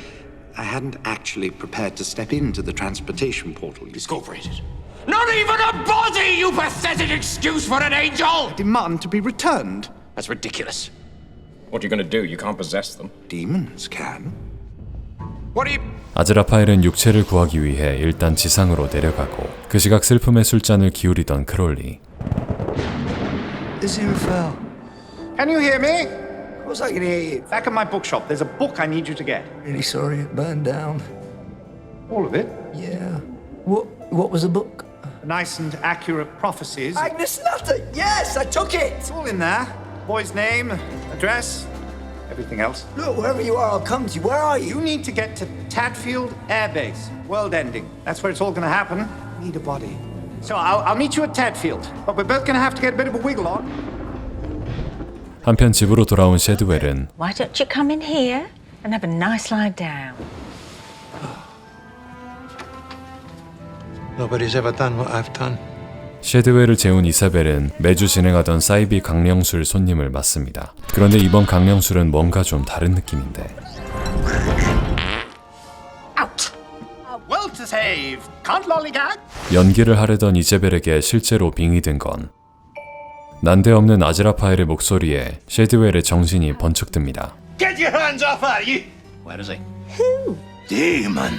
I hadn't actually prepared to step into the transportation portal. Discorporated. Not even a body, you pathetic excuse for an angel! I demand to be returned. That's ridiculous. What are you going to do? You can't possess them. Demons can. What are you... 아즈라파엘은 육체를 구하기 위해 일단 지상으로 내려가고 그 시각 슬픔의 술잔을 기울이던 크롤리. Aziraphale. Can you hear me? Of course I can hear you. Back at my bookshop, there's a book I need you to get. Really sorry it burned down. All of it? Yeah. What was the book? Nice and accurate prophecies. Agnes Nutter! Yes, I took it! It's all in there. Boy's name, address, everything else. Look, wherever you are, I'll come to you. Where are you? You need to get to Tadfield Air Base. World ending. That's where it's all gonna happen. Need a body. So I'll meet you at Tadfield. But we're both gonna have to get a bit of a wiggle on. 한편 집으로 돌아온 섀드웰은 Why don't you come in here and have a nice lie down? Nobody's ever done what I've done. 섀드웰을 재운 이사벨은 매주 진행하던 사이비 강령술 손님을 맞습니다. 그런데 이번 강령술은 뭔가 좀 다른 느낌인데 Well to save. Can't lollygag. 연기를 하려던 이제벨에게 실제로 빙이 든 건 난데없는 아즈라파엘의 목소리에 섀드웰의 정신이 번쩍 듭니다. Get your hands off her, you! Where is he? Who? Demon.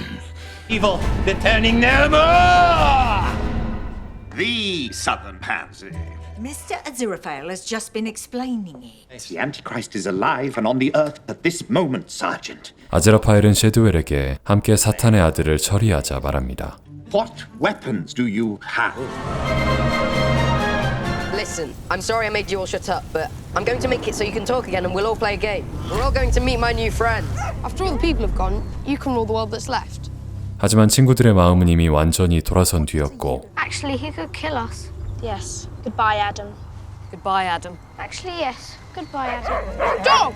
Evil, returning no more! The Southern Pansy. Mr. Aziraphale has just been explaining it. The Antichrist is alive and on the earth at this moment, Sergeant. 아즈라파엘은 섀드웰에게 함께 사탄의 아들을 처리하자 말합니다. What weapons do you have? Listen, I'm sorry I made you all shut up, but I'm going to make it so you can talk again and we'll all play a game. We're all going to meet my new friends. After all the people have gone, you can rule the world that's left. 하지만 친구들의 마음은 이미 완전히 돌아선 뒤였고 Actually, he could kill us. Yes. Goodbye, Adam. Goodbye, Adam. Actually, yes. Goodbye, Adam. Dog!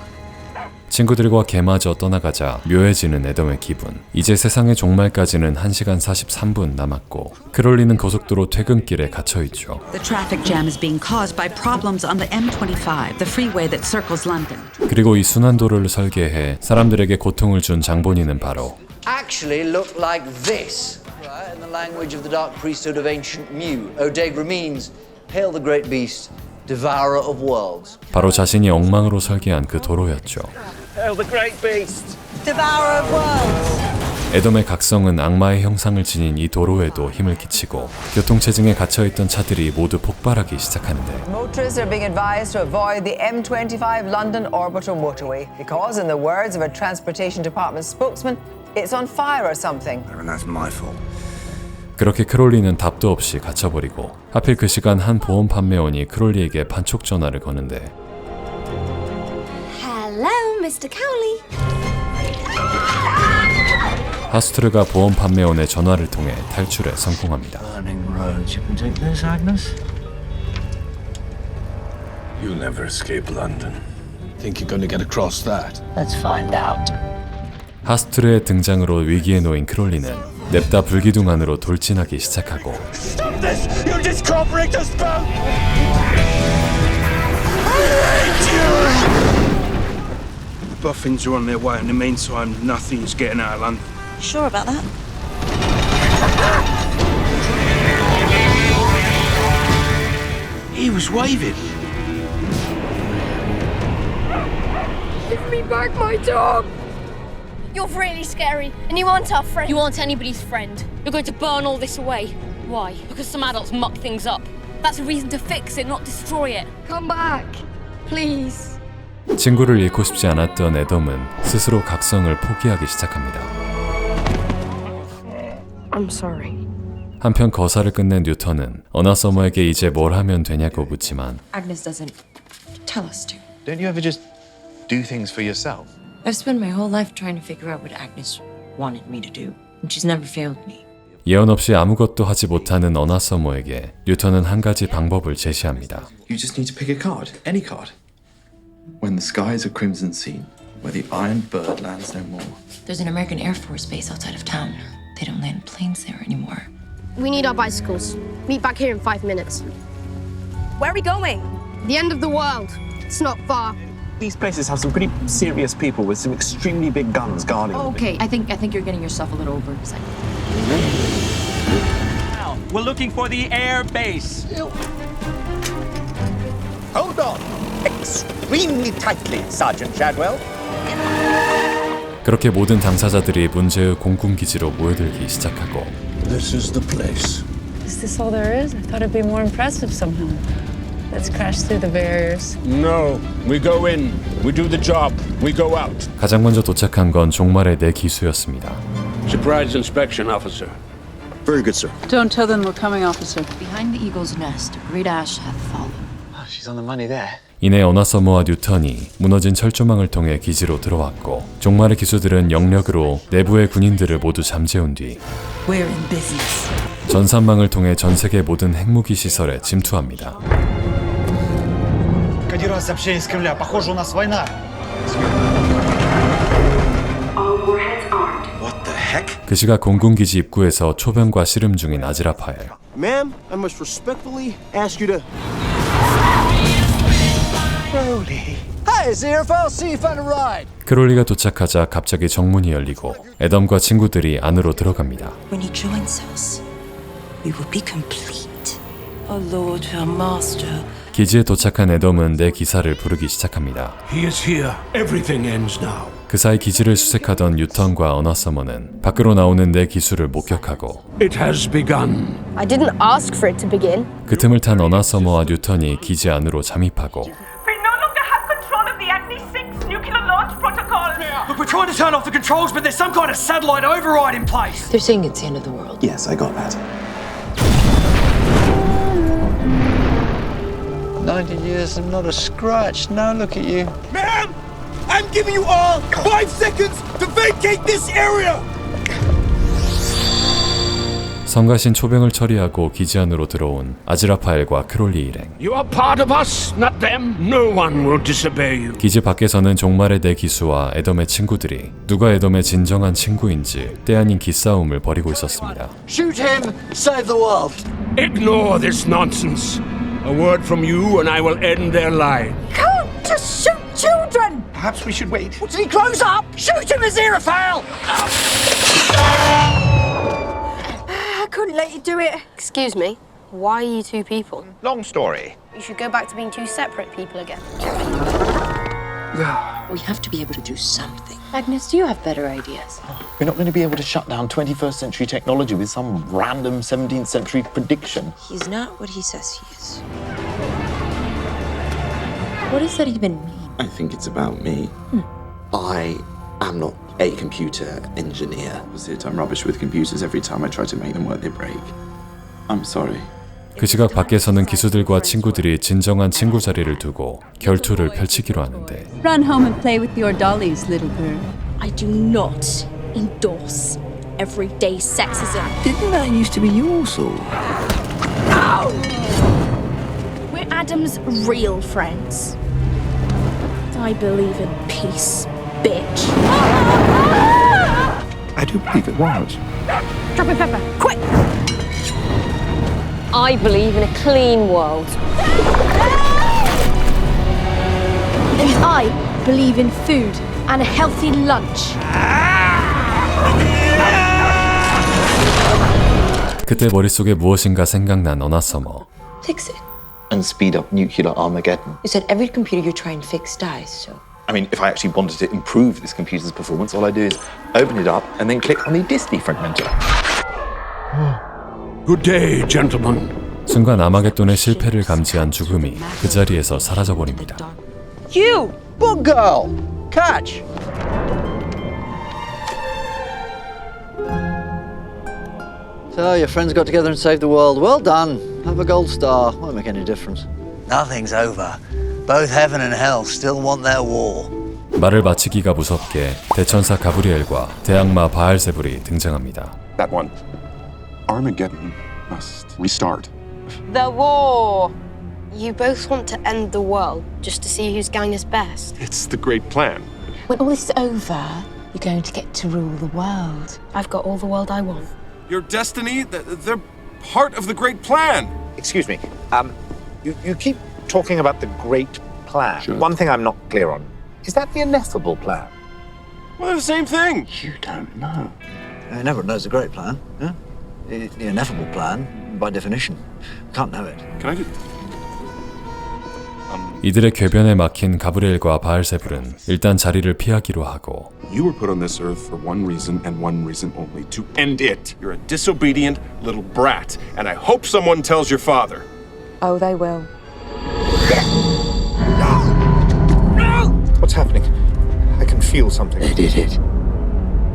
친구들과 개마저 떠나가자 묘해지는 애덤의 기분. 이제 세상의 종말까지는 1시간 43분 남았고 크롤리는 고속도로 퇴근길에 갇혀있죠. The traffic jam is being caused by problems on the M25, the freeway that circles London. 그리고 이 순환도로를 설계해 사람들에게 고통을 준 장본인은 바로 Actually looked like this. Right, in the language of the dark priesthood of ancient Mu, Odegra means, Hail the great beast, devourer of worlds. 바로 자신이 엉망으로 설계한 그 도로였죠. Hail the great beast. Devourer of worlds. 애덤의 각성은 악마의 형상을 지닌 이 도로에도 힘을 끼치고 교통체증에 갇혀있던 차들이 모두 폭발하기 시작하는데 Motorists are being advised to avoid the M25 London orbital motorway because, in the words of a Transportation Department spokesman, it's on fire or something. And that's my fault. 그렇게 크롤리는 답도 없이 갇혀버리고 하필 그 시간 한 보험 판매원이 크롤리에게 판촉 전화를 거는데 Hello, Mr. Cowley. 하스트르가 보험 판매원의 전화를 통해 탈출에 성공합니다. Burning roads. You can take this, Agnes? You'll never escape London. Think you're going to get across that? Let's find out. 하스트르의 등장으로 위기에 놓인 크롤리는 냅다 불기둥 안으로 돌진하기 시작하고 Stop this! You discorporate us both! I hate you! The Buffins are on their way. In the meantime, nothing's getting out of London. Sure about that? He was waving. Give me back my dog! You're really scary, and you aren't our friend. You aren't anybody's friend. You're going to burn all this away. Why? Because some adults muck things up. That's a reason to fix it, not destroy it. Come back, please. 친구를 잃고 싶지 않았던 애덤은 스스로 각성을 포기하기 시작합니다. I'm sorry. 한편 거사를 끝낸 뉴턴은 어나 서머에게 이제 뭘 하면 되냐고 묻지만 Agnes doesn't tell us to. Don't you ever just do things for yourself? I've spent my whole life trying to figure out what Agnes wanted me to do, and she's never failed me. 예언 없이 아무것도 하지 못하는 어나 서머에게 뉴턴은 한 가지 방법을 제시합니다. You just need to pick a card, any card. When the skies are crimson seen, where the iron bird lands no more. There's an American Air Force base outside of town. They don't land planes there anymore. We need our bicycles. Meet back here in 5 minutes. Where are we going? The end of the world. It's not far. These places have some pretty serious people with some extremely big guns guarding them. Okay, I think you're getting yourself a little overexcited. We're looking for the air base. Hold on. Extremely tightly, Sergeant Shadwell. 그렇게 모든 당사자들이 문제의 공군 기지로 모여들기 시작하고 This is the place. Is this all there is? I thought it'd be more impressive somehow. Let's crash through the barriers. No, we go in. We do the job. We go out. 가장 먼저 도착한 건 종말의 내 기수였습니다. Surprise inspection, officer. Very good, sir. Don't tell them we're coming, officer. Behind the eagle's nest, a great ash hath fallen. Oh, she's on the money there. 이내 어나 서머와 뉴턴이 무너진 철조망을 통해 기지로 들어왔고 종말의 기수들은 영력으로 내부의 군인들을 모두 잠재운 뒤 We're in business. 전산망을 통해 전 세계 모든 핵무기 시설에 침투합니다. Кодирование сообщений с Кремля. Похоже, у нас война. What the heck? 그 시각 공군기지 입구에서 초병과 씨름 중인 아즈라파엘. Ma'am, I must respectfully ask you to... Crowley. Hi, Aziraphale. See you found a ride. 크롤리가 도착하자 갑자기 정문이 열리고 애덤과 친구들이 안으로 들어갑니다. When he joins us, we will be complete. Our lord, our master. 기지에 도착한 애덤은 내 기사를 부르기 시작합니다. He is here. Everything ends now. 그 사이 기지를 수색하던 뉴턴과 어나 서머는 밖으로 나오는 내 기수를 목격하고 It has begun. I didn't ask for it to begin. 그 틈을 탄 어나 서머와 뉴턴이 기지 안으로 잠입하고 Look, we're trying to turn off the controls, but there's some kind of satellite override in place. They're saying it's the end of the world. Yes, I got that. 90 years and not a scratch. Now look at you. Ma'am, I'm giving you all 5 seconds to vacate this area. 성가신 초병을 처리하고 기지 안으로 들어온 아즈라파엘과 크롤리 일행. You are part of us, not them. No one will disobey you. 기지 밖에서는 종말의 내 기수와 애덤의 친구들이 누가 애덤의 진정한 친구인지 때 아닌 기싸움을 벌이고 있었습니다. Shoot him, save the world. Ignore this nonsense. A word from you and I will end their lives. Can't just shoot children! Perhaps we should wait. Till he grows up! Shoot him, Aziraphale! I couldn't let you do it. Excuse me. Why are you two people? Long story. You should go back to being two separate people again. We have to be able to do something. Agnes, do you have better ideas? We're not going to be able to shut down 21st century technology with some random 17th century prediction. He's not what he says he is. What does that even mean? I think it's about me. I am not a computer engineer. I'm rubbish with computers. Every time I try to make them work, they break. I'm sorry. 그 시각 밖에서는 기수들과 친구들이 진정한 친구 자리를 두고 결투를 펼치기로 하는데 Run home and play with your dollies, little girl. I do not endorse everyday sexism. Didn't that used to be your sword? We're Adam's real friends. I believe in peace, bitch. I do believe it was. Drop it, Pepper, quick! I believe in a clean world. And I believe in food and a healthy lunch. 그때 머릿속에 무엇인가 생각난 어나 서머. Fix it. And speed up nuclear Armageddon. You said every computer you try and fix dies, so I mean, if I actually wanted to improve this computer's performance, all I do is open it up and then click on the disk defragmenter. Good day, gentlemen. 순간 아마겟돈의 실패를 감지한 죽음이 그 자리에서 사라져버립니다. You! Bug girl! Catch! So, your friends got together and saved the world. Well done. Have a gold star. Won't make any difference. Nothing's over. Both heaven and hell still want their war. 말을 마치기가 무섭게 대천사 가브리엘과 대악마 바알세불이 등장합니다. That one. Armageddon must restart. The war. You both want to end the world just to see whose gang is best. It's the great plan. When all this is over, you're going to get to rule the world. I've got all the world I want. Your destiny, they're part of the great plan. Excuse me. You keep talking about the great plan. Sure. One thing I'm not clear on. Is that the ineffable plan? Well, they're the same thing. You don't know. Everyone knows the great plan. Yeah? The ineffable plan, by definition. Can't know it. Can I just... 이들의 궤변에 막힌 가브리엘과 바알세불은 일단 자리를 피하기로 하고 You were put on this earth for one reason and one reason only, to end it. You're a disobedient little brat, and I hope someone tells your father. Oh, they will. What's happening? I can feel something. They did it.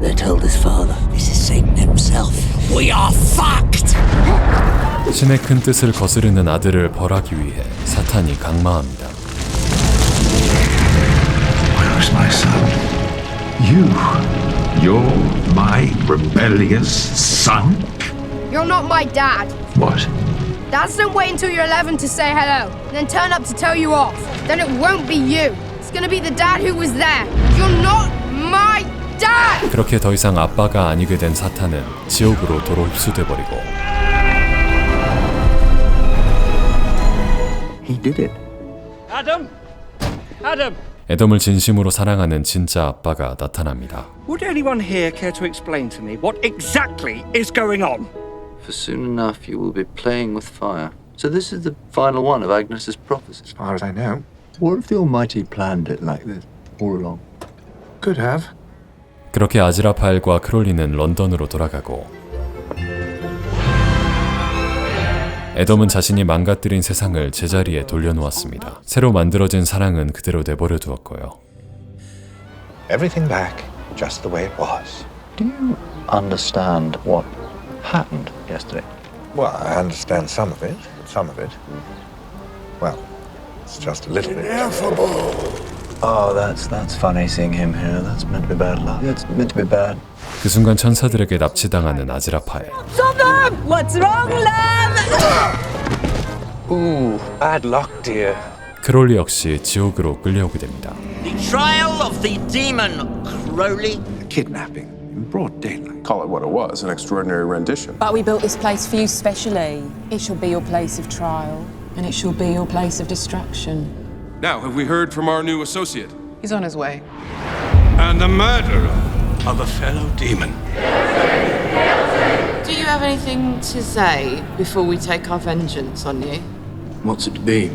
They told his father. This is Satan himself. We are fucked! 신의 큰 뜻을 거스르는 아들을 벌하기 위해 사탄이 강마합니다. Where's my son? You're my rebellious son? You're not my dad. What? Dads don't wait until you're 11 to say hello, and then turn up to tell you off. Then it won't be you. It's gonna be the dad who was there. You're not my dad! 그렇게 더 이상 아빠가 아니게 된 사탄은 지옥으로 도로 흡수돼 버리고 He did it. Adam! Adam! 에덤을 진심으로 사랑하는 진짜 아빠가 나타납니다. Would anyone here care to explain to me what exactly is going on? For soon enough, you will be playing with fire. So this is the final one of Agnes's prophecies. As far as I know. What if the Almighty planned it like this all along? Could have. 그렇게 아즈라파엘과 크롤리는 런던으로 돌아가고 에덤은 자신이 망가뜨린 세상을 제자리에 돌려놓았습니다. 새로 만들어진 사랑은 그대로 내버려 두었고요. Everything back, just the way it was. Do you understand what happened yesterday? Well, I understand some of it. Some of it. Well, it's just a little bit. Ineffable! Oh, that's funny seeing him here. That's meant to be bad luck. It's meant to be bad. 그 순간 천사들에게 납치당하는 아즈라파엘. Stop them! What's wrong, love? Ooh, bad luck, dear. 크롤리 역시 지옥으로 끌려오게 됩니다. The trial of the demon, Crowley. Kidnapping in broad daylight. Call it what it was, an extraordinary rendition. But we built this place for you specially. It shall be your place of trial, and it shall be your place of destruction. Now, have we heard from our new associate? He's on his way. And the murderer of a fellow demon. Do you have anything to say before we take our vengeance on you? What's it to be?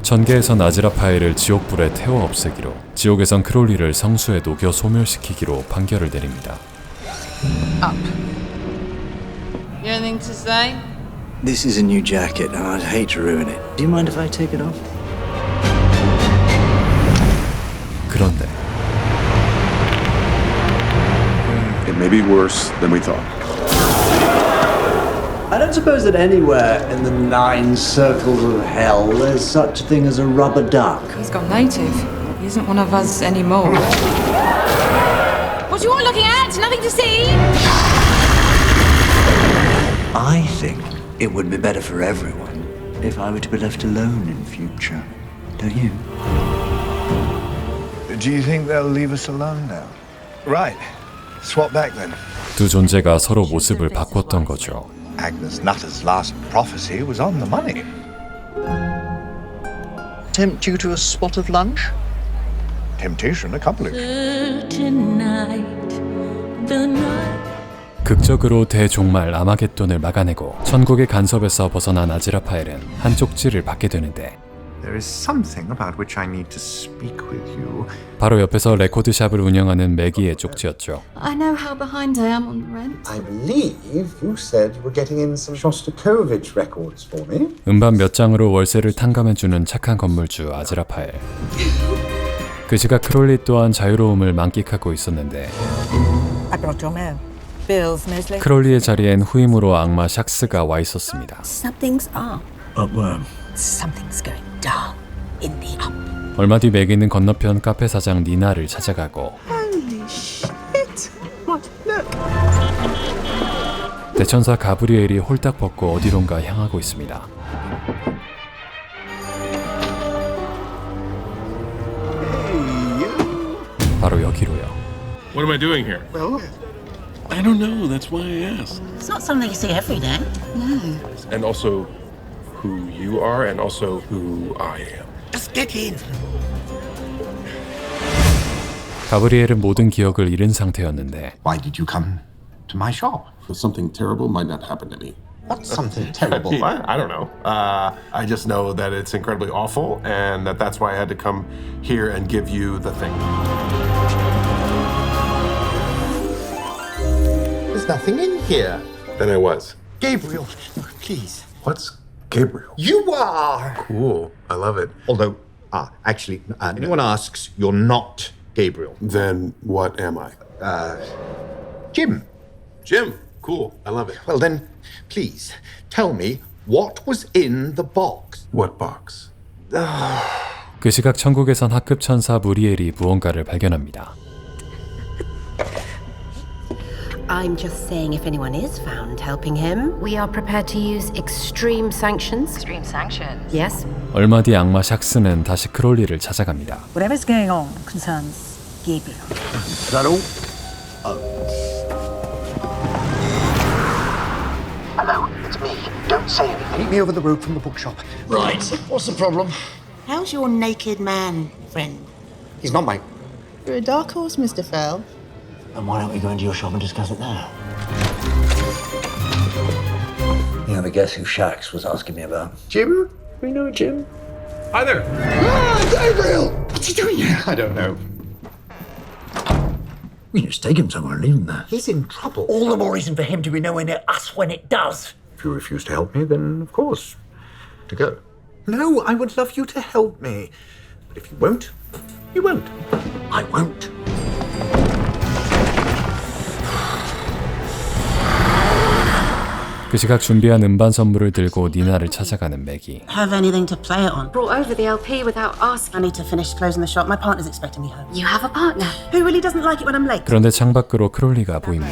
천계에선 아즈라파엘을 지옥불에 태워 없애기로, 지옥에선 크롤리를 성수에 녹여 소멸시키기로 판결을 내립니다. Up. You anything to say? This is a new jacket, and I'd hate to ruin it. Do you mind if I take it off? 그런데 It may be worse than we thought. I don't suppose that anywhere in the 9 circles of hell there's such a thing as a rubber duck. He's gone native. He isn't one of us anymore. What do you want looking at? Nothing to see? I think it would be better for everyone if I were to be left alone in future. Don't you? Do you think they'll leave us alone now? Right. Swap back then. 두 존재가 서로 모습을 바꿨던 거죠. Agnes Nutter's last prophecy was on the money. Tempt you to a spot of lunch? Temptation accomplished. 극적으로 대종말 아마겟돈을 막아내고 천국의 간섭에서 벗어난 아즈라파엘은 한 쪽지를 받게 되는데 There is something about which I need to speak with you. 바로 옆에서 레코드샵을 운영하는 매기의 쪽지였죠. I know how behind I am on the rent. I believe you said you were getting in some Shostakovich records for me. 음반 몇 장으로 월세를 탕감해주는 착한 건물주 아즈라파엘. 그 시각 크롤리 또한 자유로움을 만끽하고 있었는데 I brought your mail. Bills, Mesley. 크롤리의 자리엔 후임으로 악마 샥스가 와 있었습니다. Something's up. Upworm. Something's going down in the up. 얼마 뒤 매기는 건너편 카페 사장 니나를 찾아가고 Holy shit! What? Look. 대천사 가브리엘이 홀딱 벗고 어디론가 향하고 있습니다. 바로 여기로요. What am I doing here? Well, I don't know. That's why I asked. It's not something you see every day. No. And also who you are and also who I am. Just get in. 가브리엘은 모든 기억을 잃은 상태였는데 Why did you come to my shop? Something terrible might not happen to me. What's something terrible? I don't know. I just know that it's incredibly awful and that's why I had to come here and give you the thing. There's nothing in here. Then I was. Gabriel, please. What's Gabriel? You are! Cool. I love it. Although, actually, no one asks, you're not Gabriel. Then what am I? Jim. Jim. Cool. I love it. Well then, please, tell me, what was in the box? What box? 그 시각 천국에선 학급 천사 무리엘이 무언가를 발견합니다. I'm just saying if anyone is found helping him, we are prepared to use extreme sanctions. Extreme sanctions? Yes. 얼마 뒤 악마 샥스는 다시 크롤리를 찾아갑니다. Whatever's going on concerns Gabriel. Is that all? Hello, it's me. Don't say anything. Meet me over the road from the bookshop. Right. What's the problem? How's your naked man friend? He's not my... You're a dark horse, Mr. Fell. And why don't we go into your shop and discuss it there? You ever guess who Shax was asking me about? Jim? We know Jim. Hi there. Gabriel! What's he doing here? I don't know. We just take him somewhere and leave him there. He's in trouble. All the more reason for him to be nowhere near us when it does. If you refuse to help me, then of course, to go. No, I would love you to help me. But if you won't, you won't. I won't. 그 시각 준비한 음반 선물을 들고 니나를 찾아가는 매기. Have anything to play it on? Brought over the LP without asking. I need to finish closing the shop. My partner's expecting me home. You have a partner? Who really doesn't like it when I'm late? 그런데 창밖으로 크롤리가 보입니다.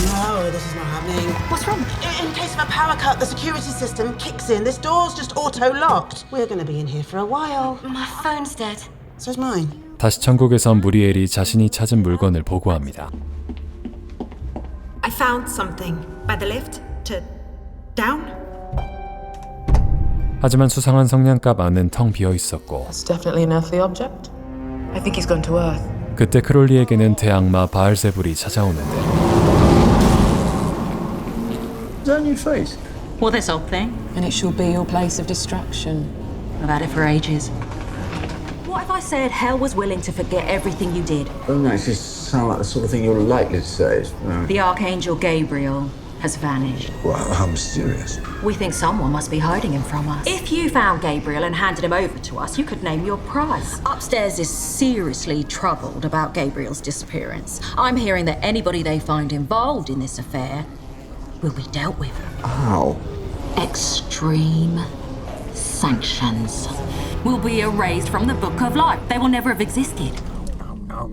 No, this is not happening. What's wrong? In case of a power cut, the security system kicks in. This door's just auto-locked. We're going to be in here for a while. My phone's dead. So's mine. 다시 천국에선 무리엘이 자신이 찾은 물건을 보고합니다. I found something by the lift to down. 하지만 수상한 성냥갑 안은 텅 비어 있었고 It's definitely an earthly object. I think he's gone to Earth. 그때 크롤리에게는 대악마 바알세불이 찾아오는데 Is that a new face? Well, this old thing. And it shall be your place of distraction. I've had it for ages. What if I said hell was willing to forget everything you did? Oh, no, it just sounds like the sort of thing you're likely to say. The Archangel Gabriel has vanished. Well, how mysterious. We think someone must be hiding him from us. If you found Gabriel and handed him over to us, you could name your price. Upstairs is seriously troubled about Gabriel's disappearance. I'm hearing that anybody they find involved in this affair will be dealt with. How? Extreme sanctions will be erased from the Book of Life. They will never have existed. No,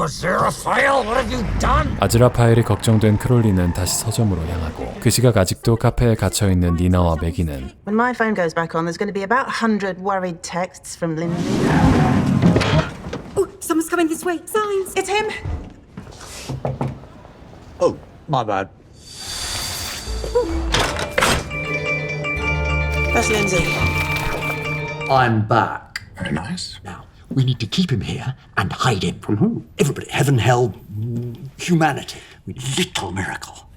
Aziraphale, what have you done? 아즈라파엘이 걱정된 크롤리는 다시 서점으로 향하고 그 시각 아직도 카페에 갇혀있는 니나와 매기는 When my phone goes back on, there's going to be about 100 worried texts from Lindsay. Oh, someone's coming this way. Signs. It's him. Oh, my bad. That's Lindsay. I'm back. Very nice. Now, we need to keep him here and hide him. From who? Everybody. Heaven, hell, humanity. Little miracle.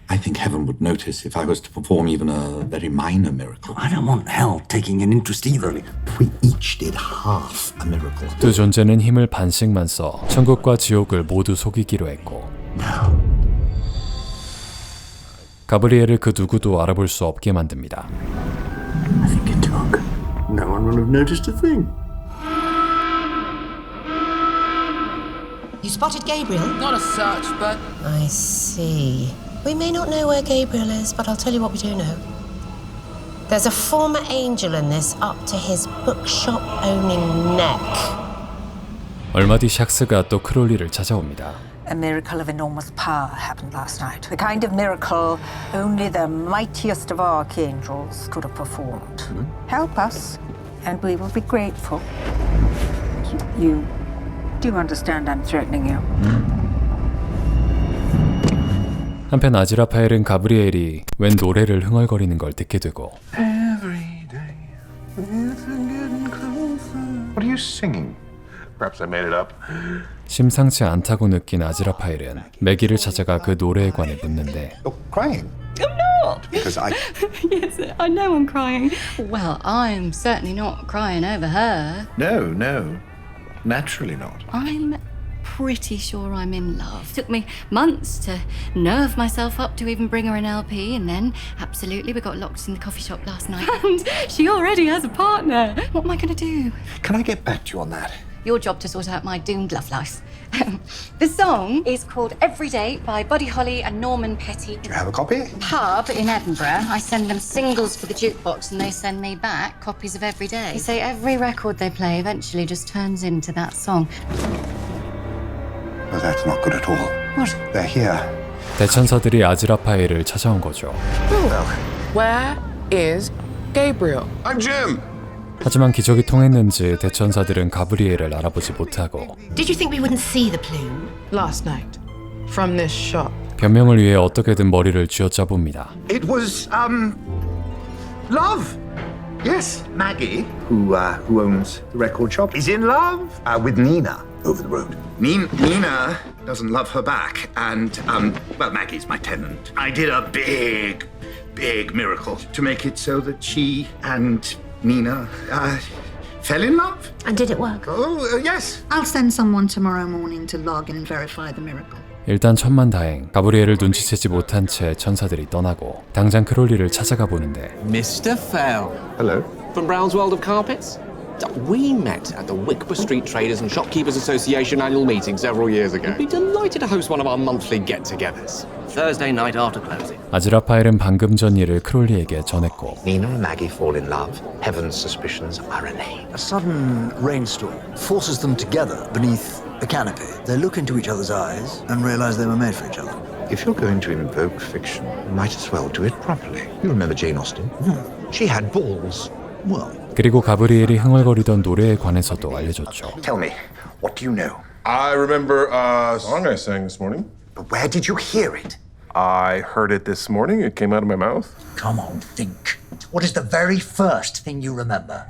I think heaven would notice if I was to perform even a very minor miracle. I don't want hell taking an interest either. If we each did half a miracle. 두 존재는 힘을 반씩만 써 천국과 지옥을 모두 속이기로 했고 가브리엘을 그 누구도 알아볼 수 없게 만듭니다. I think it took. No one would have noticed a thing. You spotted Gabriel? Not as such, but I see. We may not know where Gabriel is, but I'll tell you what we do know. There's a former angel in this up to his bookshop-owning neck. 얼마 뒤 샥스가 또 크롤리를 찾아옵니다. A miracle of enormous power happened last night. The kind of miracle only the mightiest of archangels could have performed. Help us, and we will be grateful. You do understand I'm threatening you. 한편 아즈라파엘은 가브리엘이 웬 노래를 흥얼거리는 걸 듣게 되고 Every day, it's getting closer. What are you singing? Perhaps I made it up. 심상치 않다고 느낀 아즈라파엘은 매기를 찾아가 그 노래에 관해 묻는데 You're crying. I'm not. Because I... Yes, I know I'm crying. Well, I'm certainly not crying over her. No. Naturally not. I'm pretty sure I'm in love. It took me months to nerve myself up to even bring her an LP, and then, absolutely, we got locked in the coffee shop last night. And she already has a partner. What am I going to do? Can I get back to you on that? Your job to sort out my doomed love life. The song is called Every Day by Buddy Holly and Norman Petty. Do you have a copy? Pub in Edinburgh. I send them singles for the jukebox and they send me back copies of Every Day. They say every record they play eventually just turns into that song. Well, that's not good at all. What? They're here. 대천사들이 아즈라파엘을 찾아온 거죠. where is Gabriel? I'm Jim. 하지만 기적이 통했는지 대천사들은 가브리엘을 알아보지 못하고 Did you think we wouldn't see the plume? Last night, from this shop. 변명을 위해 어떻게든 머리를 쥐어짜봅니다. It was, love. Yes, Maggie, who owns the record shop, is in love with Nina over the road. Nina doesn't love her back, and, well, Maggie's my tenant. I did a big miracle to make it so that she and Nina fell in love. And did it work? Oh, yes. I'll send someone tomorrow morning to log and verify the miracle. 일단 천만다행 가브리엘을 눈치채지 못한 채 천사들이 떠나고 당장 크롤리를 찾아가 보는데 Mr. Fell. Hello. From Brown's World of Carpets? We met at the Wickborough Street Traders and Shopkeepers Association annual meeting several years ago. We'd be delighted to host one of our monthly get-togethers. Thursday night after closing. 아즈라파엘은 방금 전 일을 크롤리에게 전했고 Nina and Maggie fall in love. Heaven's suspicions are allayed. A sudden rainstorm forces them together beneath a canopy. They look into each other's eyes and realize they were made for each other. If you're going to invoke fiction, you might as well do it properly. You remember Jane Austen? She had balls. Well, 그리고 가브리엘이 흥얼거리던 노래에 관해서도 알려줬죠. Tell me, what do you know? I remember a song I sang this morning. But where did you hear it? I heard it this morning. It came out of my mouth. come on, think. What is the very first thing you remember?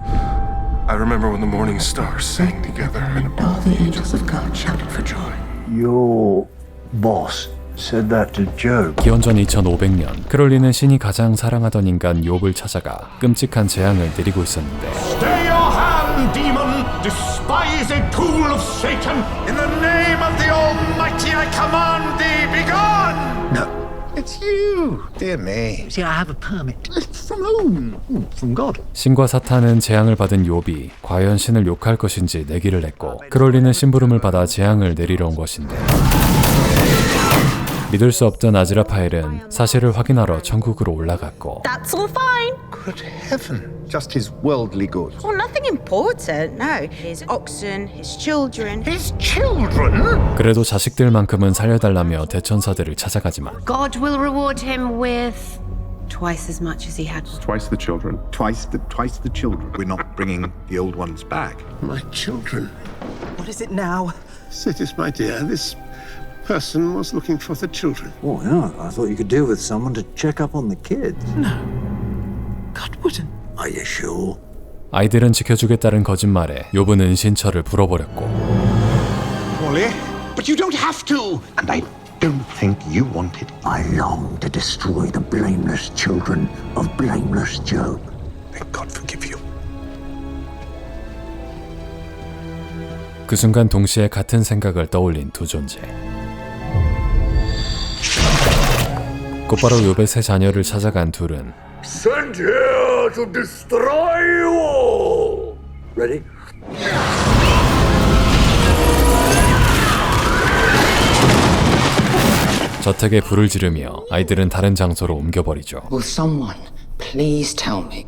I remember when the morning stars sang together and all the angels of God shouted for joy. Your boss said that to Job. 기원전 2500년 크롤리는 신이 가장 사랑하던 인간 욥을 찾아가 끔찍한 재앙을 내리고 있었는데 Stay your hand, demon, despised tool of Satan. In the name of the Almighty, I command thee, be gone! No, it's you. Dear me. See, I have a permit. From whom? From God. 신과 사탄은 재앙을 받은 욥이 과연 신을 욕할 것인지 내기를 했고 크롤리는 심부름을 받아 재앙을 내리러 온 것인데 믿을 수 없던 아즈라파엘은 사실을 확인하러 천국으로 올라갔고 That's all fine. Good heaven. Just his worldly goods. Well, nothing important, no. His oxen, his children. His children? 그래도 자식들만큼은 살려달라며 대천사들을 찾아가지만 God will reward him with twice as much as he had. Twice the children. Twice the children. We're not bringing the old ones back. My children. What is it now? Sitis, my dear, this person was looking for the children. Oh, yeah. I thought you could deal with someone to check up on the kids. No. God wouldn't. Are you sure? 아이들은 지켜주겠다는 거짓말에 욥은 은신처를 불어버렸고 Wally, but you don't have to. And I don't think you want it. I long to destroy the blameless children of blameless Job. May God forgive you. 그 순간 동시에 같은 생각을 떠올린 두 존재. 곧바로 욥의 세 자녀를 찾아간 둘은 Sent here to destroy you all. Ready? 저택에 불을 지르며 아이들은 다른 장소로 옮겨버리죠. Will someone please tell me?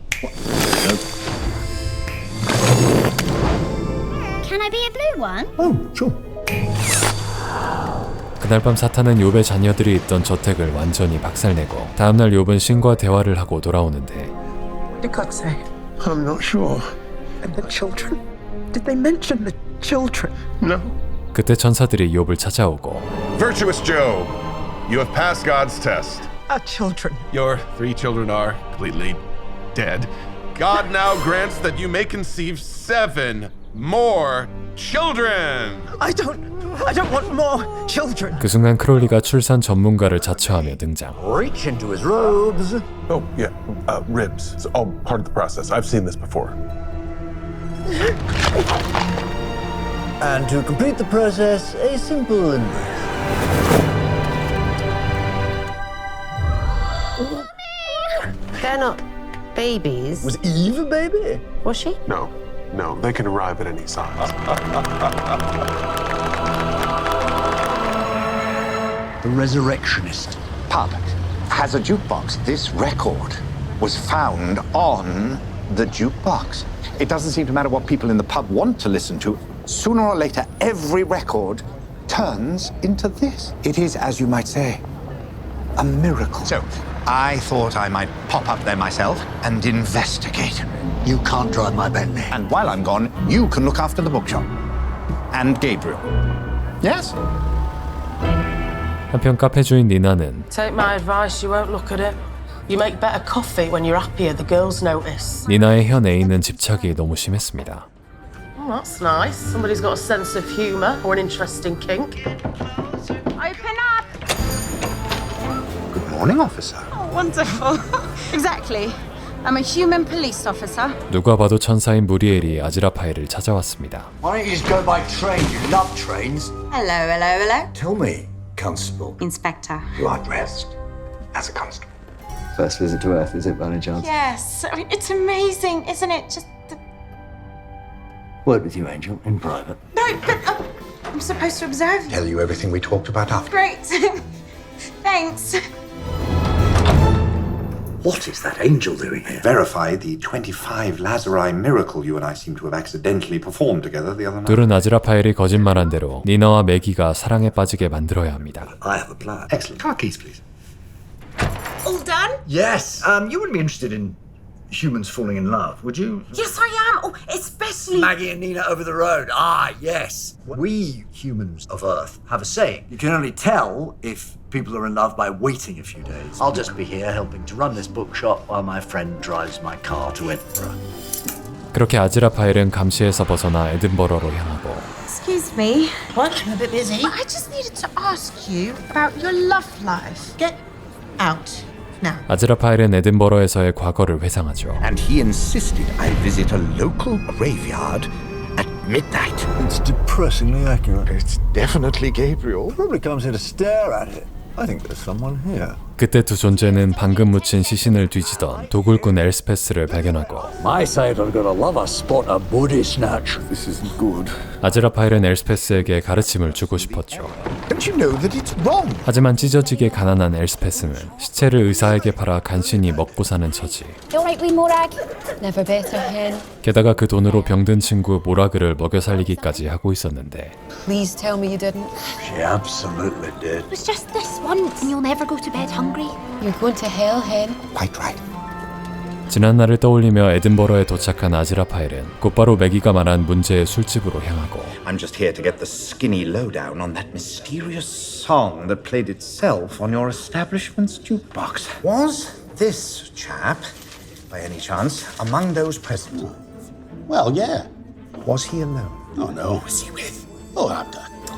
Can I be a blue one? Oh, sure. 그날 밤 사탄은 욥의 자녀들이 있던 저택을 완전히 박살내고 다음날 욥은 신과 대화를 하고 돌아오는데 What did God say? I'm not sure. And the children? Did they mention the children? No. 그때 천사들이 욥을 찾아오고 Virtuous Job, you have passed God's test. Our children. Your 3 children are completely dead. God now grants that you may conceive 7 more children. I don't want more children. 그 순간 크롤리가 출산 전문가를 자처하며 등장. Reach into his robes. Oh, yeah, ribs. It's all part of the process. I've seen this before. And to complete the process, a simple embrace. They're not babies. Was Eve a baby? Was she? No, they can arrive at any size. The Resurrectionist pub has a jukebox. This record was found on the jukebox. It doesn't seem to matter what people in the pub want to listen to. Sooner or later, every record turns into this. It is, as you might say, a miracle. So, I thought I might pop up there myself and investigate. You can't drive my Bentley. And while I'm gone, you can look after the bookshop. And Gabriel. Yes? 한편 카페 주인 니나는 Take my advice, you won't look at it. You make better coffee when you're happier. The girls notice. 니나의 혀 내에 있는 집착이 너무 심했습니다. Oh, that's nice. Somebody's got a sense of humour or an interesting kink. Open up! Good morning, officer. Oh, wonderful. Exactly. I'm a human police officer. 누가 봐도 천사인 무리엘이 아즈라파엘을 찾아왔습니다. Why don't you just go by train? You love trains. Hello. Tell me, Constable. Inspector. You are dressed as a constable. First visit to Earth, is it, by any chance? Yes. I mean, it's amazing, isn't it? Just the... Word with you, Angel, in private. No, but I'm supposed to observe you. Tell you everything we talked about after. Great. Thanks. What is that angel doing here? Verify the 25 Lazari miracle you and I seem to have accidentally performed together the other night. 둘은 아즈라파엘이 거짓말한 대로 니나와 매기가 사랑에 빠지게 만들어야 합니다. I have a plan. Excellent. Car keys, please. All done? Yes. You wouldn't be interested in humans falling in love, would you? Yes, I am. Oh, especially... Maggie and Nina over the road. Ah, yes. We humans of Earth have a saying. You can only tell if people are in love by waiting a few days. I'll just be here helping to run this bookshop while my friend drives my car to Edinburgh. 그렇게 아즈라파엘은 감시에서 벗어나 에든버러로 향하고 Excuse me. What? I'm a bit busy. I just needed to ask you about your love life. Get out now. 아즈라파엘은 에든버러에서의 과거를 회상하죠. And he insisted I visit a local graveyard at midnight. It's depressingly accurate. It's definitely Gabriel. Probably comes here to stare at it. I think there's someone here. 그때 두 존재는 방금 묻힌 시신을 뒤지던 도굴꾼 엘스페스를 발견하고 My side are gonna love a spot of booty snatch. This isn't good. 아즈라파엘은 엘스페스에게 가르침을 주고 싶었죠. Don't you know that it's wrong? 하지만 찢어지게 가난한 엘스페스는 시체를 의사에게 팔아 간신히 먹고 사는 처지. You alright, wee Morag? Never better, hen. 게다가 그 돈으로 병든 친구 모라그를 먹여 살리기까지 하고 있었는데 Please tell me you didn't. She absolutely did. It was just this once and you'll never go to bed hungry. You're going to hell, hen. Quite right. 지난 날을 떠올리며 에든버러에 도착한 아즈라파엘은 곧바로 매기가 말한 문제의 술집으로 향하고 I'm just here to get the skinny lowdown on that mysterious song that played itself on your establishment's jukebox. Was this chap, by any chance, among those present? Well, yeah. Was he alone? Oh, no. Was he with? Oh,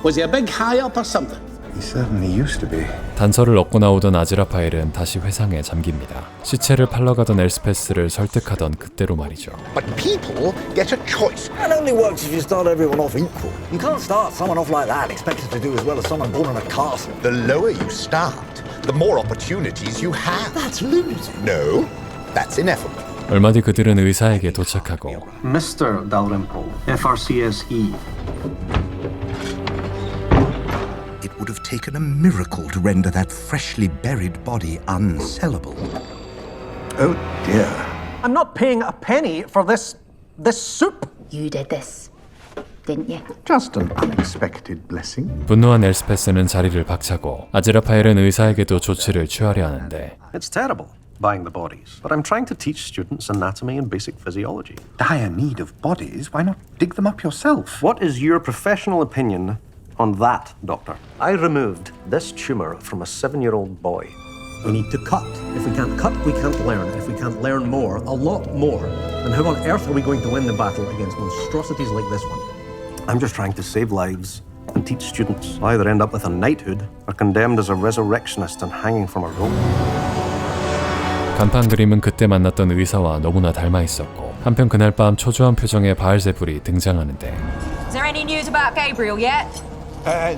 was he a big high up or something? He certainly used to be. 단서를 얻고 나오던 아즈라파엘은 다시 회상에 잠깁니다. 시체를 팔러 가던 엘스페스를 설득하던 그때로 말이죠. But people get a choice. That only works if you start everyone off equal. You can't start someone off like that and expect them to do as well as someone born in a castle. The lower you start, the more opportunities you have. That's lunacy. No, that's ineffable. 얼마 뒤 그들은 의사에게 도착하고 Mr. Dalrymple, FRCSE. It would have taken a miracle to render that freshly buried body unsellable. Oh dear. I'm not paying a penny for this soup. You did this, didn't you? Just an unexpected blessing. 분노한 엘스페스는 자리를 박차고 아즈라파엘은 의사에게도 조치를 취하려 하는데 It's terrible, buying the bodies. But I'm trying to teach students anatomy and basic physiology. Dire need of bodies, why not dig them up yourself? What is your professional opinion on that, Doctor? I removed this tumor from a 7-year-old boy. We need to cut. If we can't cut, we can't learn. If we can't learn more, a lot more, then how on earth are we going to win the battle against monstrosities like this one? I'm just trying to save lives and teach students. I'll either end up with a knighthood or condemned as a resurrectionist and hanging from a rope. 간판 그림은 그때 만났던 의사와 너무나 닮아 있었고 한편 그날 밤 초조한 표정의 바알제불이 등장하는데 Is there any news about Gabriel yet?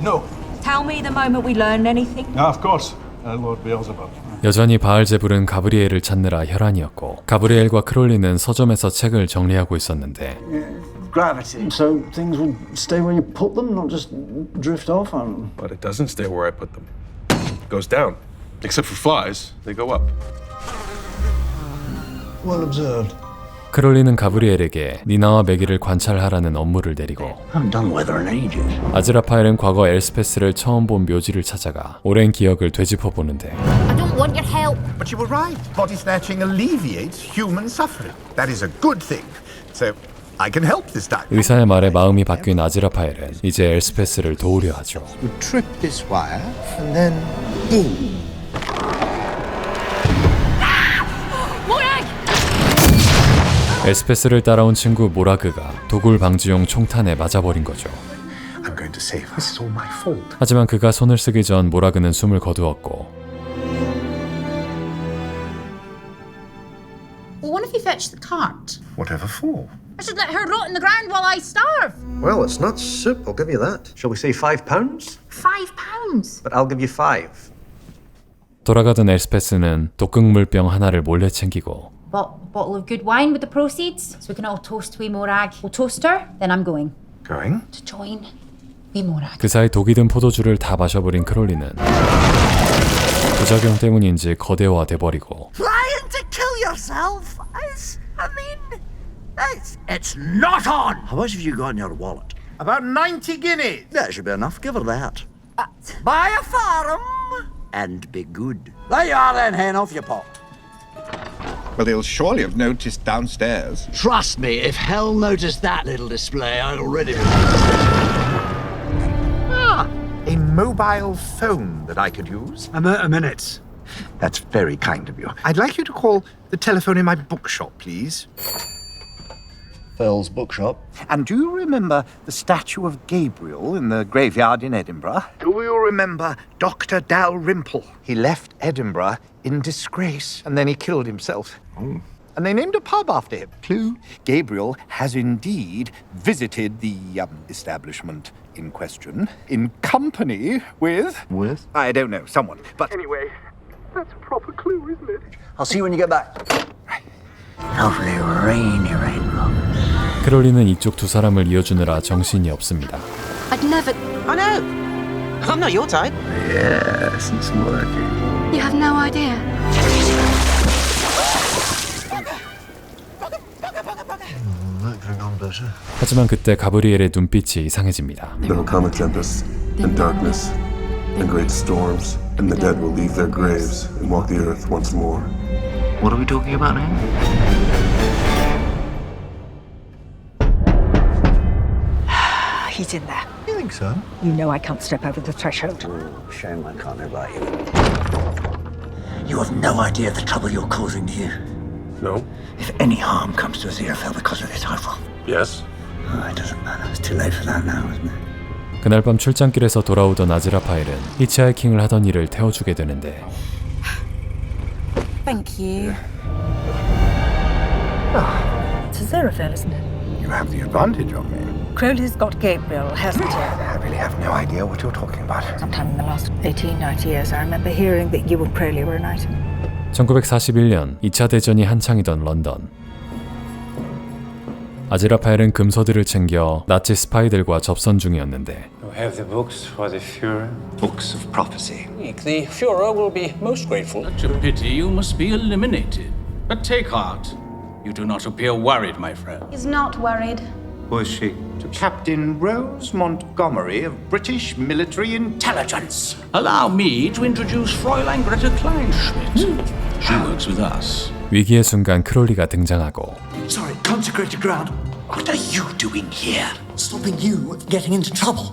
No. Tell me the moment we learn anything. Of course. Lord Beelzebub. 여전히 바알제불은 가브리엘을 찾느라 혈안이었고 가브리엘과 크롤리는 서점에서 책을 정리하고 있었는데 Gravity. So things would stay where you put them, not just drift off? But it doesn't stay where I put them. It goes down. Except for flies, they go up. Well observed. 크롤리는 가브리엘에게 니나와 매기를 관찰하라는 업무를 내리고 Haven't done weather in ages. 아즈라파엘은 과거 엘스페스를 처음 본 묘지를 찾아가 오랜 기억을 되짚어 보는데 I don't want your help. But you were right. Body snatching alleviates human suffering. That is a good thing. So I can help this time. 의사의 말에 마음이 바뀐 아즈라파엘은 이제 엘스페스를 도우려 하죠. You trip this wire, and then boom. 엘스페스를 따라온 친구 모라그가 도굴 방지용 총탄에 맞아버린 거죠. I'm going to save her. This is all my fault. 하지만 그가 손을 쓰기 전 모라그는 숨을 거두었고 Well, what if you fetch the cart? Whatever for? I should let her rot in the ground while I starve. Well, it's not soup, I'll give you that. Shall we say £5? £5? But I'll give you 5. 돌아가던 엘스페스는 독극물병 하나를 몰래 챙기고 Bought a bottle of good wine with the proceeds, so we can all toast wee Morag. We'll toast her, then I'm going. Going? To join wee Morag. 그 사이 독이 든 포도주를 다 마셔버린 크롤리는 부작용 때문인지 거대화돼 버리고 Trying to kill yourself? It's not on! How much have you got in your wallet? About 90 guineas. That should be enough. Give her that. Buy a farm and be good. There you are then, hen, off your pot. Well, they'll surely have noticed downstairs. Trust me, if hell noticed that little display, I'd already be... A mobile phone that I could use. A minute. That's very kind of you. I'd like you to call the telephone in my bookshop, please. Phil's bookshop. And do you remember the statue of Gabriel in the graveyard in Edinburgh? Do you remember Dr. Dalrymple? He left Edinburgh in disgrace, and then he killed himself. Oh. And they named a pub after him. Clue, Gabriel has indeed visited the establishment in question in company with... With? I don't know, someone. But anyway, that's a proper clue, isn't it? I'll see you when you get back. Lovely rainy rainbow. 크롤리는 이쪽 두 사람을 이어주느라 정신이 없습니다. I'd never... I know. I'm not your type. Yes, it's working. You have no idea. That could have gone better. 하지만 그때 가브리엘의 눈빛이 이상해집니다. There will come a tempest, and darkness, and great storms, and the dead will leave their graves and walk the earth once more. What are we talking about now? He's in there. You think so? You know I can't step over the threshold. Oh, shame I can't invite you. You have no idea the trouble you're causing, do you? No? If any harm comes to Aziraphale because of this, I will. Yes? Oh, it doesn't matter. It's too late for that now, isn't it? 그날 밤 출장길에서 돌아오던 아즈라파엘은 히치하이킹을 하던 이를 태워주게 되는데 Thank you. It's Aziraphale, isn't it? You have the advantage of me. Crowley's got Gabriel, hasn't he? I really have no idea what you're talking about. Sometime in the last 18, 90 years, I remember hearing that you and Crowley were an item. 1941년 2차 대전이 한창이던 런던. 아즈라파엘은 금서들을 챙겨 나치 스파이들과 접선 중이었는데 You have the books for the Fuhrer? Books of prophecy. The Fuhrer will be most grateful. Such a pity you must be eliminated. But take heart. You do not appear worried, my friend. He's not worried. Who is she? To Captain Rose Montgomery of British Military Intelligence. Allow me to introduce Fräulein Greta Kleinschmidt. She works with us. 위기의 순간 크롤리가 등장하고 Sorry, consecrated ground. What are you doing here? Stopping you getting into trouble.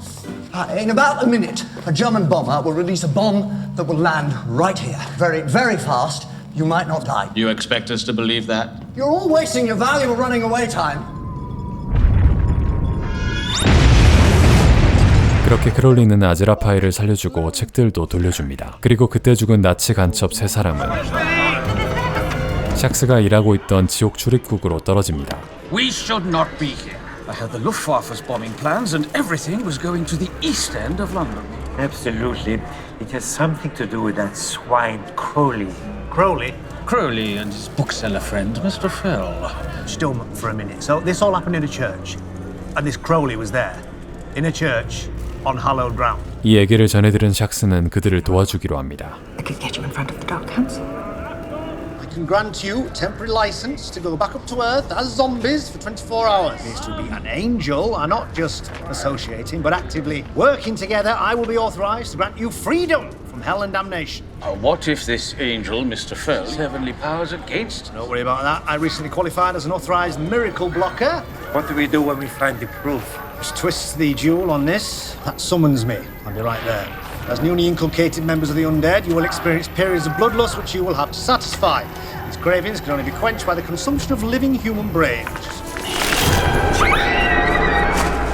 In about a minute, a German bomber will release a bomb that will land right here. Very, very fast. You might not die. You expect us to believe that? You're all wasting your valuable running away time. 그렇게 크롤리는 아즈라파엘을 살려주고 책들도 돌려줍니다. 그리고 그때 죽은 나치 간첩 3사람은 샥스가 일하고 있던 지옥 출입국으로 떨어집니다. We should not be here. I had the Luftwaffe's bombing plans and everything was going to the east end of London. Absolutely. It has something to do with that swine Crowley. Crowley? Crowley and his bookseller friend, Mr. Fell. Still for a minute. So this all happened in a church. And this Crowley was there. In a church. On hallowed ground. 이 얘기를 전해들은 샥스는 그들을 도와주기로 합니다. I could get you in front of the Dark Council. I can grant you temporary license to go back up to Earth as zombies for 24 hours. This will be an angel, and not just associating, but actively working together. I will be authorized to grant you freedom from hell and damnation. What if this angel, Mr. Fell's heavenly powers against? Don't worry about that. I recently qualified as an authorized miracle blocker. What do we do when we find the proof? Just twist the jewel on this. That summons me. I'll be right there. As newly inculcated members of the undead, you will experience periods of bloodlust which you will have to satisfy. These cravings can only be quenched by the consumption of living human brains.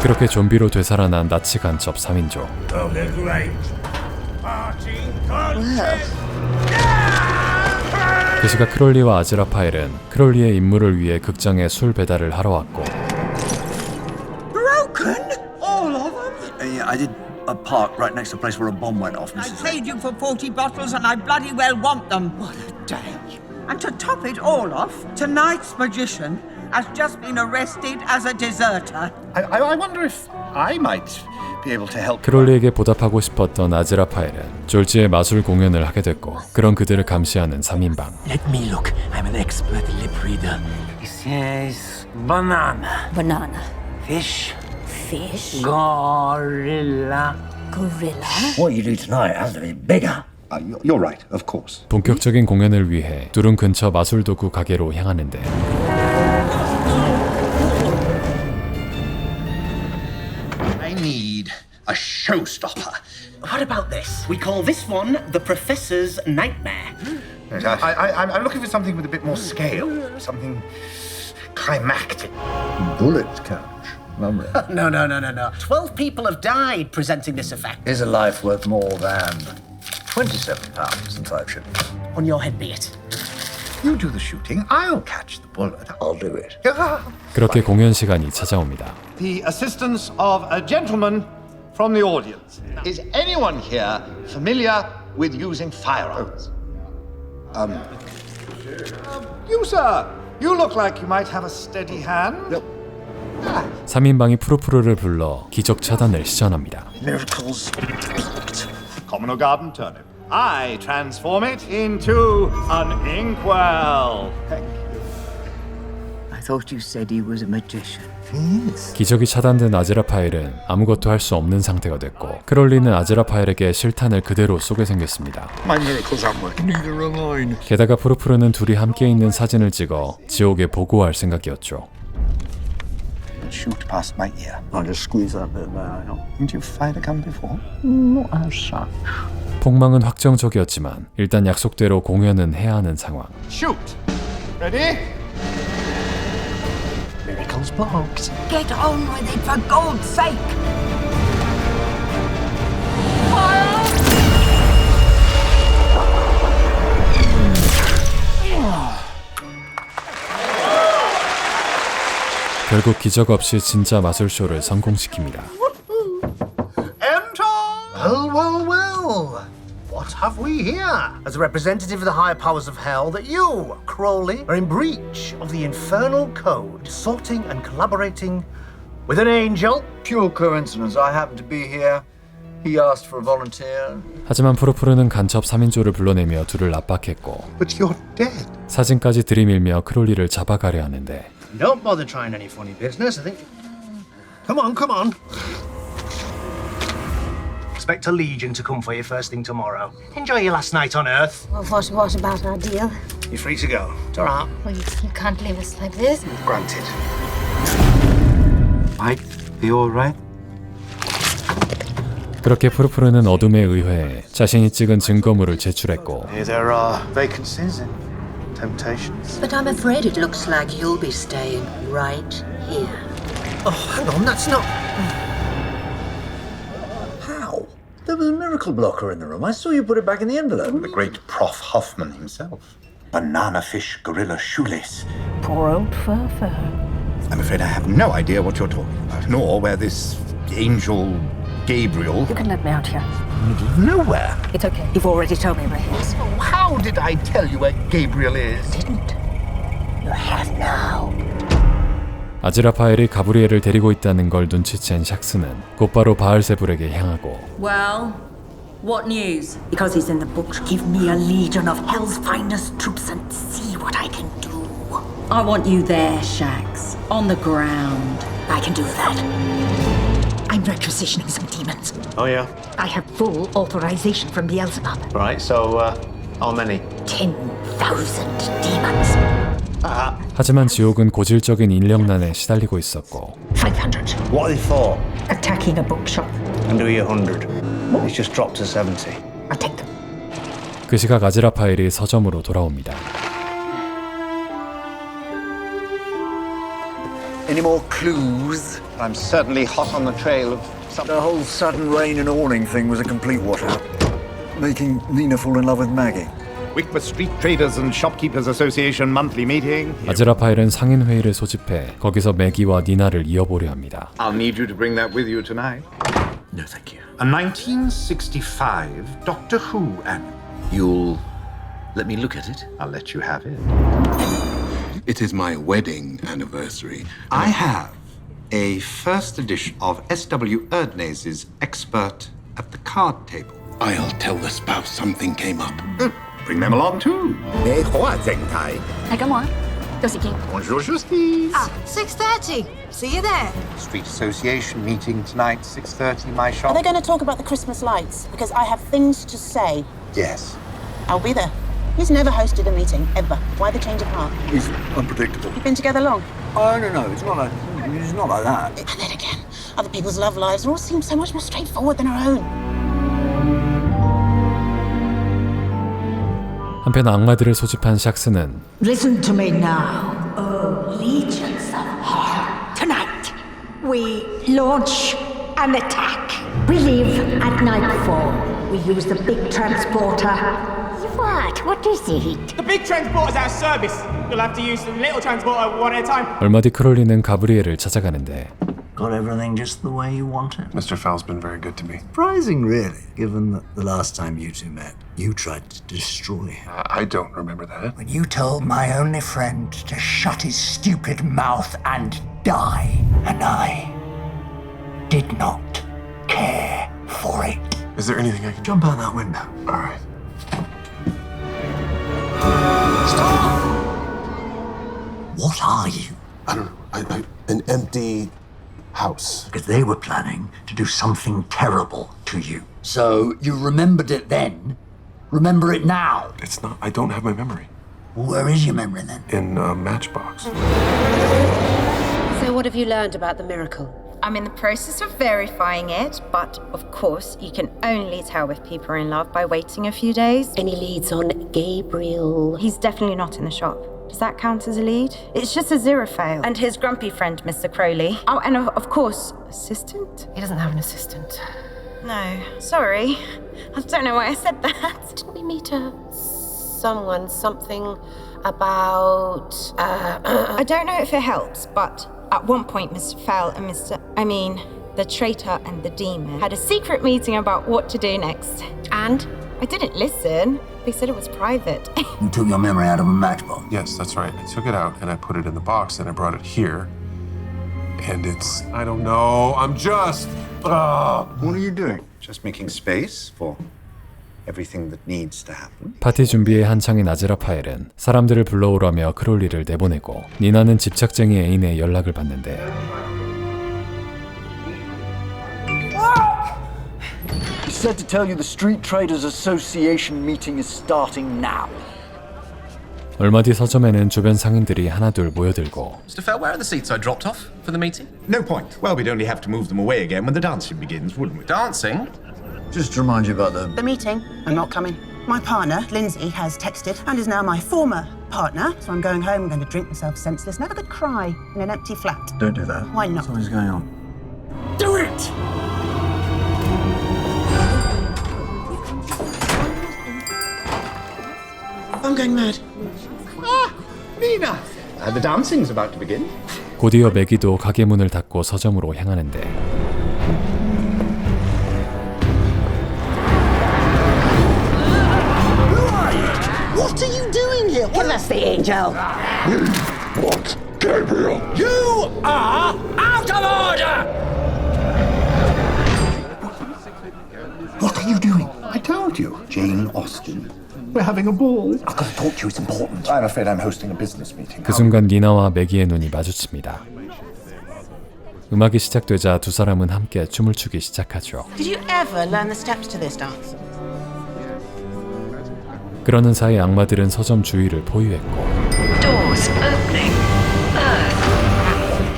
그렇게 좀비로 되살아난 나치 간첩 3인조. Oh, they're great. 그 시각 크롤리와 아즈라파엘은 크롤리의 임무를 위해 극장에 술 배달을 하러 왔고 All of them? Yeah, I did a park right next to the place where a bomb went off, I Mrs. paid you for 40 bottles and I bloody well want them. What a day. And to top it all off, tonight's magician has just been arrested as a deserter. I wonder if I might be able to help. 크롤리에게 보답하고 싶었던 아즈라파엘은 졸지의 마술 공연을 하게 됐고 그런 그들을 감시하는 3인방. Let me look. I'm an expert lip reader. It says banana. Banana. Fish. Fish. Gorilla. Gorilla. What you do tonight has to be bigger. You're right, of course. 본격적인 공연을 위해 둘은 근처 마술 도구 가게로 향하는데 I need a showstopper. What about this? We call this one the Professor's Nightmare. I'm looking for something with a bit more scale. Something climactic. Bullet couch. No. 12 people have died presenting this effect. Is a life worth more than £27 and 5 shillings? On your head be it. You do the shooting, I'll catch the bullet. I'll do it. 그렇게 공연 시간이 찾아옵니다. The assistance of a gentleman from the audience. Is anyone here familiar with using firearms? You, sir. You look like you might have a steady hand. 3인방이 프루프루를 불러 기적 차단을 시전합니다. Miracles. Common or garden turnip. I transform it into an inkwell. Thank you. I thought you said he was a magician. 기적이 차단된 아즈라파엘은 아무것도 할 수 없는 상태가 됐고 크롤리는 아즈라파엘에게 실탄을 그대로 쏘게 생겼습니다. My miracles aren't working. Neither are mine. 게다가 프루프루는 둘이 함께 있는 사진을 찍어 지옥에 보고할 생각이었죠. Shoot past my ear. I'll just squeeze that bit there. Haven't you fired a gun before? Not as such. 폭망은 확정적이었지만 일단 약속대로 공연은 해야 하는 상황. Shoot. Ready? Miracles blocked. Get on with it, for God's sake! 결국 기적 없이 진짜 마술쇼를 성공시킵니다. Enter! Well, well, well. What have we here? As a representative of the higher powers of hell, that you, Crowley, are in breach of the infernal code, assaulting and collaborating with an angel. Pure coincidence. I happen to be here. He asked for a volunteer. 하지만 푸르푸르는 간첩 3인조를 불러내며 둘을 압박했고 But you're dead. 사진까지 들이밀며 크롤리를 잡아가려 하는데 Don't bother trying any funny business, I think. Come on, come on. Expect a legion to come for you first thing tomorrow. Enjoy your last night on Earth. Well, what about our deal? You're free to go. It's all right. Well, you can't leave us like this. Granted. Mike, you all right? 그렇게 푸르푸르는 어둠에 의회해 자신이 찍은 증거물을 제출했고 There are vacancies and temptations. But I'm afraid it looks like you'll be staying right here. Oh, hang on, that's not... How? There was a miracle blocker in the room. I saw you put it back in the envelope. The great Prof. Hoffman himself. Banana fish gorilla shoelace. Poor old Furfur. I'm afraid I have no idea what you're talking about, nor where this angel Gabriel... You can let me out here. Middle of nowhere. It's okay. You've already told me where he is. So how did I tell you where Gabriel is? Didn't. You have now. 아즈라파엘이 가브리엘을 데리고 있다는 걸 눈치챈 샥스는 곧바로 바알세불에게 향하고 Well, what news? Because he's in the books, give me a legion of hell's finest troops and see what I can do. I want you there, Shax. On the ground. I can do that. I'm requisitioning some demons. Oh, yeah? I have full authorization from Beelzebub. Right, so, how many? 10,000 demons. 하지만 지옥은 고질적인 인력난에 시달리고 있었고 500. What are they for? Attacking a bookshop. And do you 100? It's just dropped to 70. I'll take them. 그 시각 아즈라파엘이 서점으로 돌아옵니다. Any more clues? I'm certainly hot on the trail of something. The whole sudden rain and awning thing was a complete washout. Making Nina fall in love with Maggie. Wickworth Street Traders and Shopkeepers Association monthly meeting. 아즈라파엘은 상인회의를 소집해 거기서 매기와 니나를 이어보려 합니다. I'll need you to bring that with you tonight. No, thank you. A 1965 Doctor Who annual. You'll let me look at it? I'll let you have it. It is my wedding anniversary. I have a first edition of S.W. Erdnäs's Expert at the Card Table. I'll tell the spouse something came up. Bring them along too. Bonjour, Justice. 6:30. See you there. Street Association meeting tonight, 6:30, my shop. Are they going to talk about the Christmas lights? Because I have things to say. Yes. I'll be there. He's never hosted a meeting, ever. Why the change of heart? He's unpredictable. You've been together long? Oh, no, it's not like that. And then again, other people's love lives all seem so much more straightforward than our own. 한편 악마들을 소집한 샥스는 Listen to me now. Oh, legions of hell. Tonight, we launch an attack. We leave at nightfall. We use the big transporter. What is it? The big transporter's out of service. You'll have to use the little transporter one at a time. 얼마 뒤 크롤리는 가브리엘을 찾아가는데 Got everything just the way you want it? Mr. Fowl's been very good to me. Surprising, really, given that the last time you two met, you tried to destroy him. I don't remember that. When you told my only friend to shut his stupid mouth and die, and I did not care for it. Is there anything I can... Jump out that window. All right. Stop! What are you? I don't know. An empty house. Because they were planning to do something terrible to you. So you remembered it then. Remember it now. It's not... I don't have my memory. Where is your memory then? In a matchbox. So what have you learned about the miracle? I'm in the process of verifying it, but of course, you can only tell if people are in love by waiting a few days. Any leads on Gabriel? He's definitely not in the shop. Does that count as a lead? It's just Aziraphale and his grumpy friend, Mr. Crowley. Oh, and of course, assistant? He doesn't have an assistant. No, sorry. I don't know why I said that. Didn't we meet something about... I don't know if it helps, but At one point, Mr. Fell and the traitor and the demon had a secret meeting about what to do next. And I didn't listen. They said it was private. You took your memory out of a matchbox. Yes, that's right. I took it out and I put it in the box and I brought it here. And it's, I don't know, I'm just... What are you doing? Just making space for everything that needs to happen. 파티 준비에 한창인 아즈라파엘은 사람들을 불러오라며 크롤리를 내보내고 니나는 집착쟁이 애인의 연락을 받는데 He said to tell you the Street Traders Association meeting is starting now. 얼마 뒤 서점에는 주변 상인들이 하나둘 모여들고 Mr. Fell, where are the seats I dropped off for the meeting? No point. Well, we'd only have to move them away again when the dancing begins, wouldn't we? Dancing? Just to remind you about The meeting. I'm not coming. My partner, Lindsay, has texted and is now my former partner. So I'm going home, I'm going to drink myself senseless and have a good cry in an empty flat. Don't do that. Why not? Something's going on. Do it! I'm going mad. Nina! The dancing's about to begin. 곧이어 매기도 가게 문을 닫고 서점으로 향하는데 What are you doing here? Give us the angel. What? Gabriel! You are out of order! What are you doing? I told you. Jane Austen. We're having a ball. I've got to talk to you. It's important. I'm afraid I'm hosting a business meeting. 그 순간 니나와 매기의 눈이 마주칩니다. 음악이 시작되자 두 사람은 함께 춤을 추기 시작하죠. Did you ever learn the steps to this dance? 그러는 사이 악마들은 서점 주위를 포위했고 Doors opening.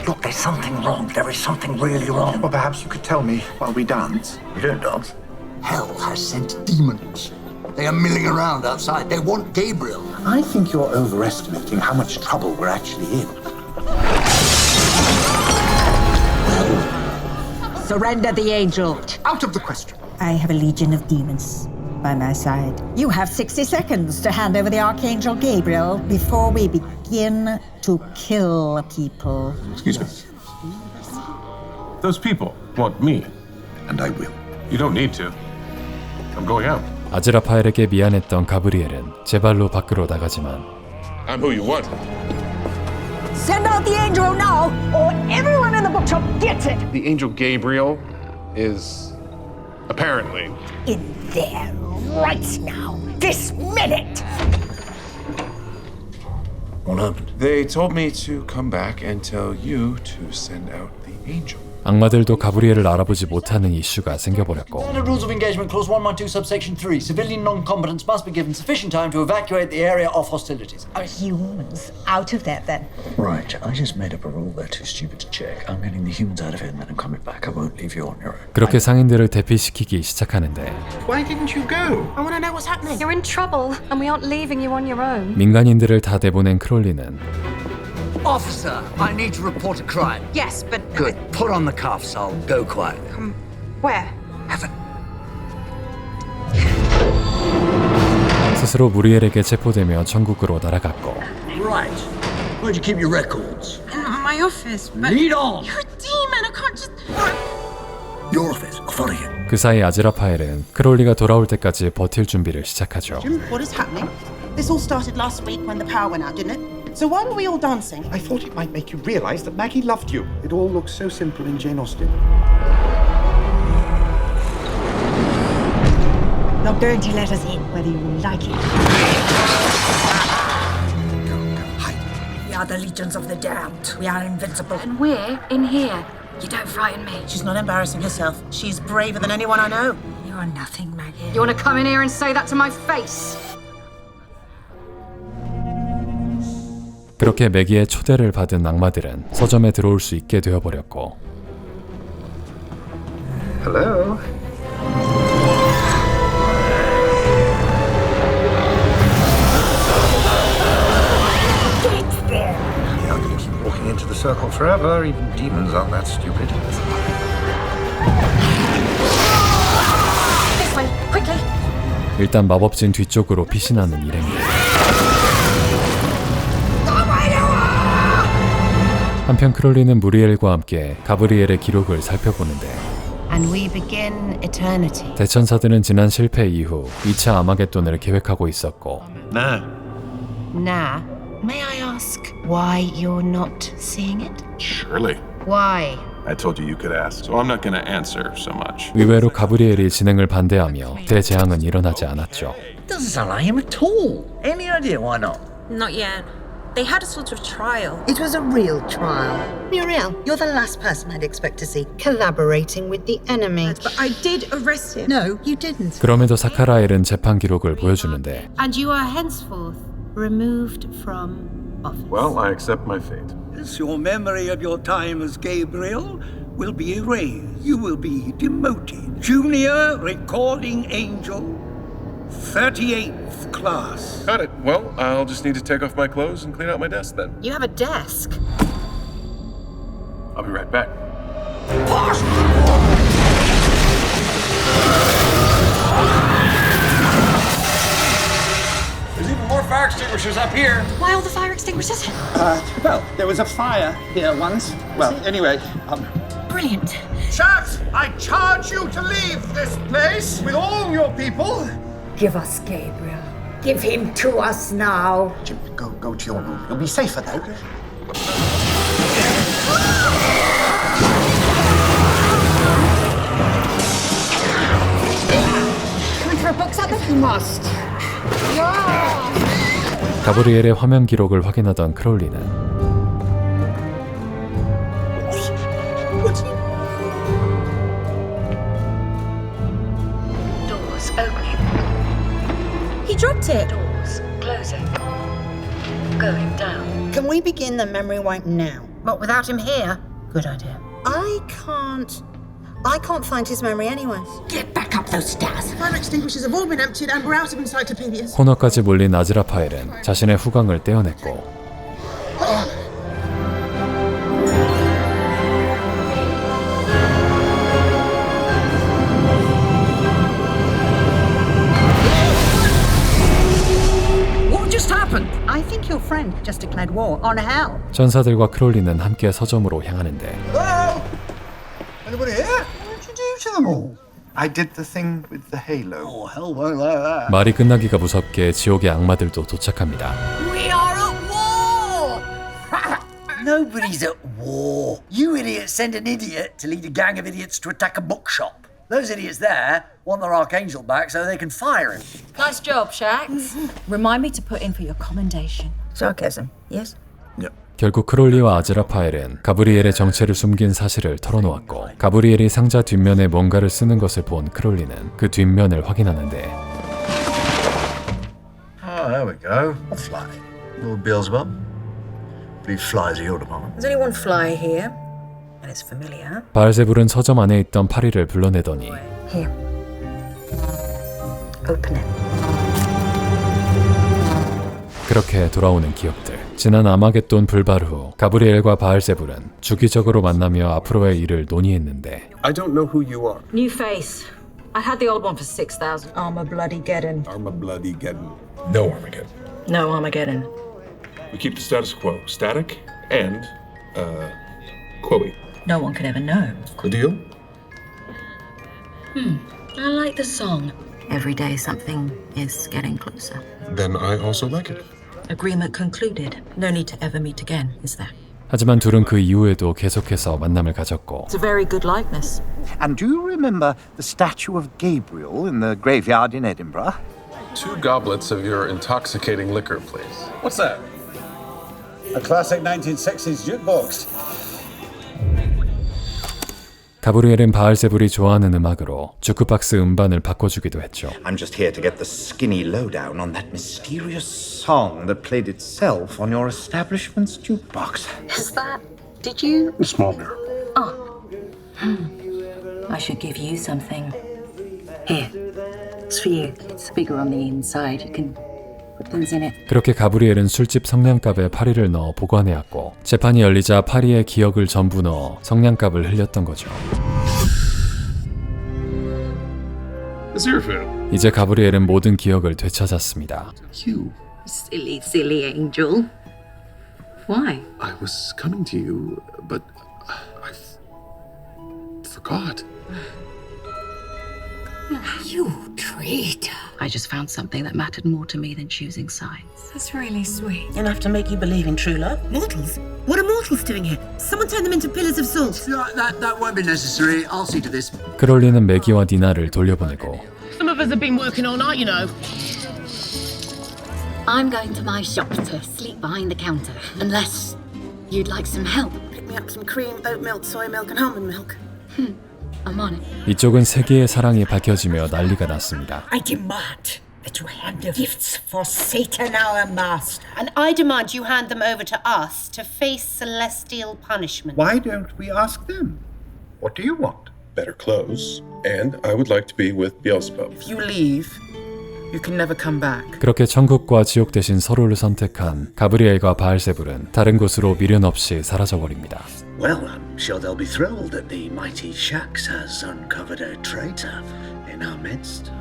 Look, there's something wrong. There is something really wrong. Well, perhaps you could tell me while we dance. We don't dance. Hell has sent demons. They are milling around outside. They want Gabriel. I think you're overestimating how much trouble we're actually in. Surrender the angel. Out of the question. I have a legion of demons by my side. You have 60 seconds to hand over the Archangel Gabriel before we begin to kill people. Excuse me. Those people want me. And I will. You don't need to. I'm going out. 아즈라파엘에게 미안했던 가브리엘은 제 발로 밖으로 나가지만 I'm who you want. Send out the angel now, or everyone in the bookshop gets it! The angel Gabriel is apparently In there, right now, this minute! What happened? They told me to come back and tell you to send out the angel. 악마들도 가브리엘을 알아보지 못하는 이슈가 생겨버렸고 Standard Rules of Engagement, Clause 112, Subsection 3. Civilian non-combatants must be given sufficient time to evacuate the area of hostilities. Are humans out of there then? Right, I just made up a rule they're too stupid to check. I'm getting the humans out of here and then I'm coming back. I won't leave you on your own. 그렇게 상인들을 대피시키기 시작하는데 Why didn't you go? I want to know what's happening. You're in trouble, and we aren't leaving you on your own. 민간인들을 다 내보낸 크롤리는 Officer, I need to report a crime. Yes, but... Good. Put on the cuffs. I'll go quietly. Where? 스스로 무리엘에게 체포되며 천국으로 날아갔고 Right. Where'd you keep your records? In my office, but... Lead on! You're a demon, I can't just... Your office. I'll follow you. 그 사이 아즈라파엘은 크롤리가 돌아올 때까지 버틸 준비를 시작하죠. Jim, what is happening? This all started last week when the power went out, didn't it? So why were we all dancing? I thought it might make you realize that Maggie loved you. It all looks so simple in Jane Austen. You're going to let us in, whether you like it. We are the legions of the damned. We are invincible. And we're in here. You don't frighten me. She's not embarrassing herself. She's braver than anyone I know. You are nothing, Maggie. You want to come in here and say that to my face? 그렇게 매기의 초대를 받은 악마들은 서점에 들어올 수 있게 되어버렸고 Hello? Get there! You're not going to keep walking into the circle forever. Even demons aren't that stupid. This way, quickly. 일단 마법진 뒤쪽으로 빛이 나는 일행들 한편 크롤리는 무리엘과 함께 가브리엘의 기록을 살펴보는데 And we begin eternity. 대천사들은 지난 실패 이후 2차 아마겟돈을 계획하고 있었고 Now, may I ask why you're not seeing it? Surely. Why? I told you you could ask, so I'm not gonna answer so much. 의외로 가브리엘이 진행을 반대하며 대재앙은 일어나지 않았죠. Doesn't sound like him at all. Any idea why not? Not yet. They had a sort of trial. It was a real trial. Muriel, you're the last person I'd expect to see collaborating with the enemy. But I did arrest him. No, you didn't. 그럼에도 사카라엘은 재판 기록을 보여주는데 And you are henceforth removed from office. Well, I accept my fate. Your memory of your time as Gabriel will be erased. You will be demoted. Junior Recording Angel, 38th class. Got it. Well, I'll just need to take off my clothes and clean out my desk then. You have a desk. I'll be right back. There's even more fire extinguishers up here. Why all the fire extinguishers? Well, there was a fire here once. Well, anyway, Brilliant. Chaps, I charge you to leave this place with all your people. Give us Gabriel. Give him to us now. Jim, go to your room. You'll be safer there. Can we throw books at them? You must. 가브리엘의 화면 기록을 확인하던 크롤리는 Doors opening. He dropped it. Doors closing. Going down. Can we begin the memory wipe now? But without him here, good idea. I can't find his memory anywhere. Get back up those stairs. Fire extinguishers have all been emptied and we're out of encyclopedias. 코너까지 몰린 아즈라파엘은 자신의 후광을 떼어냈고 What just happened? I think your friend just declared war on hell. 전사들과 크롤리는 함께 서점으로 향하는데 Hello? Anybody here? What did you do to them all? I did the thing with the halo. Oh, hell won't like that. 말이 끝나기가 무섭게 지옥의 악마들도 도착합니다. We are at war! Nobody's at war. You idiots send an idiot to lead a gang of idiots to attack a bookshop. Those idiots there want their archangel back so they can fire him. Nice job, Shax. Remind me to put in for your commendation. Sarcasm, yes? 결국 크롤리와 아즈라파엘은 가브리엘의 정체를 숨긴 사실을 털어놓았고 가브리엘이 상자 뒷면에 뭔가를 쓰는 것을 본 크롤리는 그 뒷면을 확인하는데 Oh, there we go. A fly. Lord Beelzebub. These flies are your department. There's only one fly here, and it's familiar. 바알제불은 서점 안에 있던 파리를 불러내더니 Here. Open it. 그렇게 돌아오는 기억들. 지난 아마겟돈 불발 후 가브리엘과 바알제불은 주기적으로 만나며 앞으로의 일을 논의했는데 I don't know who you are. New face. I had the old one for 6,000. Armageddon. Armageddon. No Armageddon. No Armageddon. We keep the status quo. Static and, Chloe. No one could ever know. The deal? I like the song. Every day something is getting closer. Then I also like it. Agreement concluded. No need to ever meet again, is there? 하지만 둘은 그 이후에도 계속해서 만남을 가졌고 It's a very good likeness. And do you remember the statue of Gabriel in the graveyard in Edinburgh? 2 goblets of your intoxicating liquor, please. What's that? A classic 1960s jukebox. 가브리엘은 바알제불이 좋아하는 음악으로 주크박스 음반을 바꿔주기도 했죠. I'm just here to get the skinny lowdown on that mysterious song that played itself on your establishment's jukebox. Is that? Did you? A small mirror. I should give you something. Here. It's for you. It's bigger on the inside. You can put things in it. 그렇게 가브리엘은 술집 성냥갑에 파리를 넣어 보관해왔고 재판이 열리자 파리의 기억을 전부 넣어 성냥갑을 흘렸던 거죠. 이제 가브리엘은 모든 기억을 되찾았습니다. You silly, silly angel. Why? I was coming to you, but I forgot. You traitor. I just found something that mattered more to me than choosing sides. That's really sweet. Enough to make you believe in true love? Mortals? What are mortals doing here? Someone turn them into pillars of salt. That won't be necessary. I'll see to this. 크롤리는 매기와 니나를 돌려보내고 Some of us have been working all night, you know. I'm going to my shop to sleep behind the counter. Unless you'd like some help. Pick me up some cream, oat milk, soy milk, and almond milk. I'm on it. 이쪽은 세계의 사랑이 밝혀지며 난리가 났습니다. I demand that you hand the gifts for Satan, our master. And I demand you hand them over to us to face celestial punishment. Why don't we ask them? What do you want? Better clothes, and I would like to be with Beelzebub. If you leave, you can never come back. 그렇게 천국과 지옥 대신 서로를 선택한 가브리엘과 바알세불은 다른 곳으로 미련 없이 사라져버립니다. Well, I'm sure they'll be thrilled that the mighty Shax has uncovered a traitor in our midst.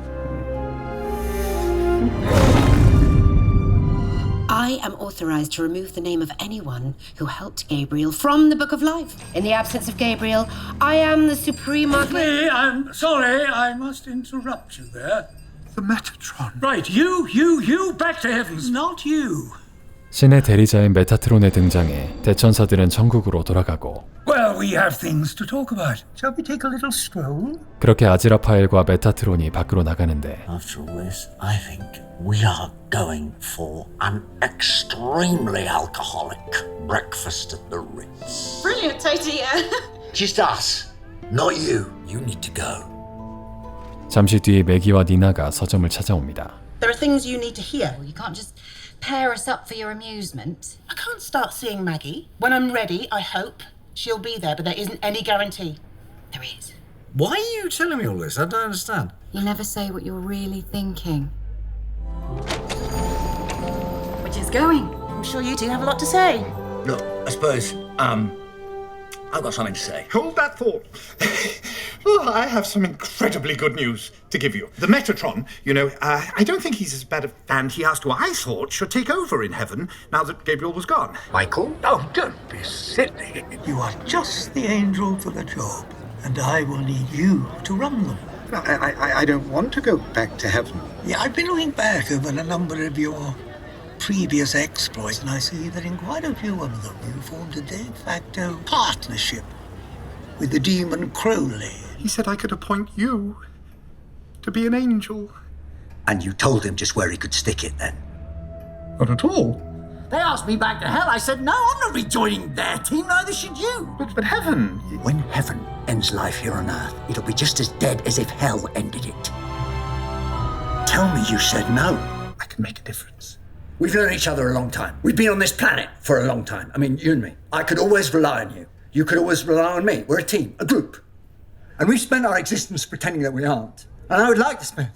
I am authorized to remove the name of anyone who helped Gabriel from the Book of Life. In the absence of Gabriel, I am the Supreme Archangel. I'm sorry, I must interrupt you there. The Metatron. Right, you, back to heavens, not you. 신의 대리자인 메타트론의 등장에 대천사들은 천국으로 돌아가고 Well, we have things to talk about. Shall we take a little stroll? 그렇게 아지라파엘과 메타트론이 밖으로 나가는데 After all this, I think we are going for an extremely alcoholic breakfast at the Ritz. Brilliant idea. Just us, not you. You need to go. 잠시 뒤 매기와 니나가 서점을 찾아옵니다. There are things you need to hear. You can't just pair us up for your amusement. I can't start seeing Maggie. When I'm ready, I hope she'll be there, but there isn't any guarantee. There is. Why are you telling me all this? I don't understand. You never say what you're really thinking. Which is going. I'm sure you two have a lot to say. Look, I suppose, I've got something to say. Hold that thought. Well, I have some incredibly good news to give you. The Metatron, I don't think he's as bad and he asked who I thought should take over in heaven now that Gabriel was gone. Michael? Oh, don't be silly. You are just the angel for the job, and I will need you to run them. I don't want to go back to heaven. Yeah, I've been looking back over a number of your previous exploits, and I see that in quite a few of them you formed a de facto partnership with the demon Crowley. He said I could appoint you to be an angel. And you told him just where he could stick it then? Not at all. They asked me back to hell. I said, no, I'm not rejoining their team, neither should you. But heaven... When heaven ends life here on Earth, it'll be just as dead as if hell ended it. Tell me you said no. I can make a difference. We've known each other a long time. We've been on this planet for a long time. I mean, you and me. I could always rely on you. You could always rely on me. We're a team, a group. And we've spent our existence pretending that we aren't. And I would like to spend...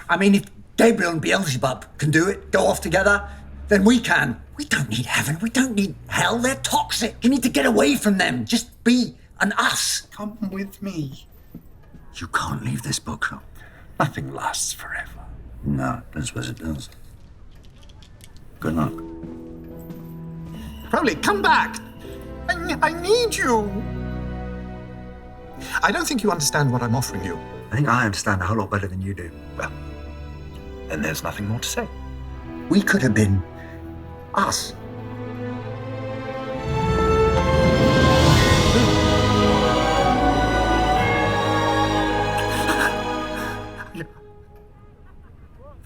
I mean, if Gabriel and Beelzebub can do it, go off together, then we can. We don't need heaven. We don't need hell. They're toxic. You need to get away from them. Just be an us. Come with me. You can't leave this bookshop. Nothing lasts forever. No, I suppose it does. Good luck. Crowley, come back! I need you! I don't think you understand what I'm offering you. I think I understand a whole lot better than you do. Well, then there's nothing more to say. We could have been us.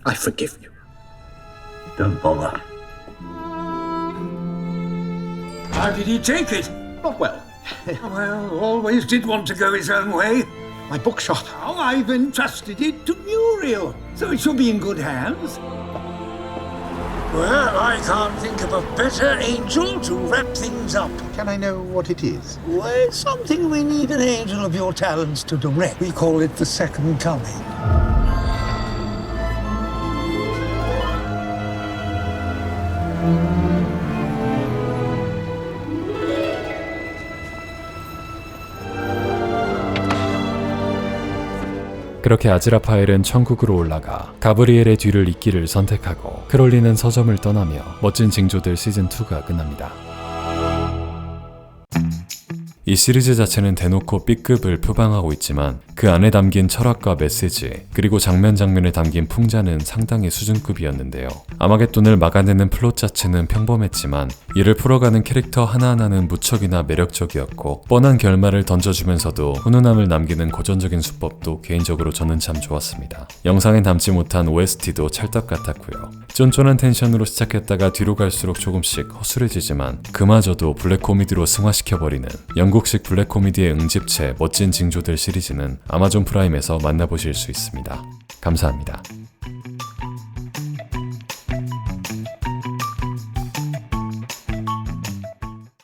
I forgive you. Don't bother. How did he take it? Not well. Well, always did want to go his own way. My bookshop. Now I've entrusted it to Muriel, so it shall be in good hands. Well, I can't think of a better angel to wrap things up. Can I know what it is? Well, it's something we need an angel of your talents to direct. We call it the Second Coming. 그렇게 아즈라파엘은 천국으로 올라가 가브리엘의 뒤를 잇기를 선택하고 크롤리는 서점을 떠나며 멋진 징조들 시즌2가 끝납니다. 이 시리즈 자체는 대놓고 B급을 표방하고 있지만 그 안에 담긴 철학과 메시지 그리고 장면에 담긴 풍자는 상당히 수준급이었는데요. 아마겟돈을 막아내는 플롯 자체는 평범했지만 이를 풀어가는 캐릭터 하나하나는 무척이나 매력적이었고 뻔한 결말을 던져주면서도 훈훈함을 남기는 고전적인 수법도 개인적으로 저는 참 좋았습니다. 영상엔 담지 못한 OST도 찰떡 같았고요. 쫀쫀한 텐션으로 시작했다가 뒤로 갈수록 조금씩 허술해지지만 그마저도 블랙 코미디로 승화시켜버리는 영국식 블랙 코미디의 응집체 멋진 징조들 시리즈는 아마존 프라임에서 만나보실 수 있습니다. 감사합니다.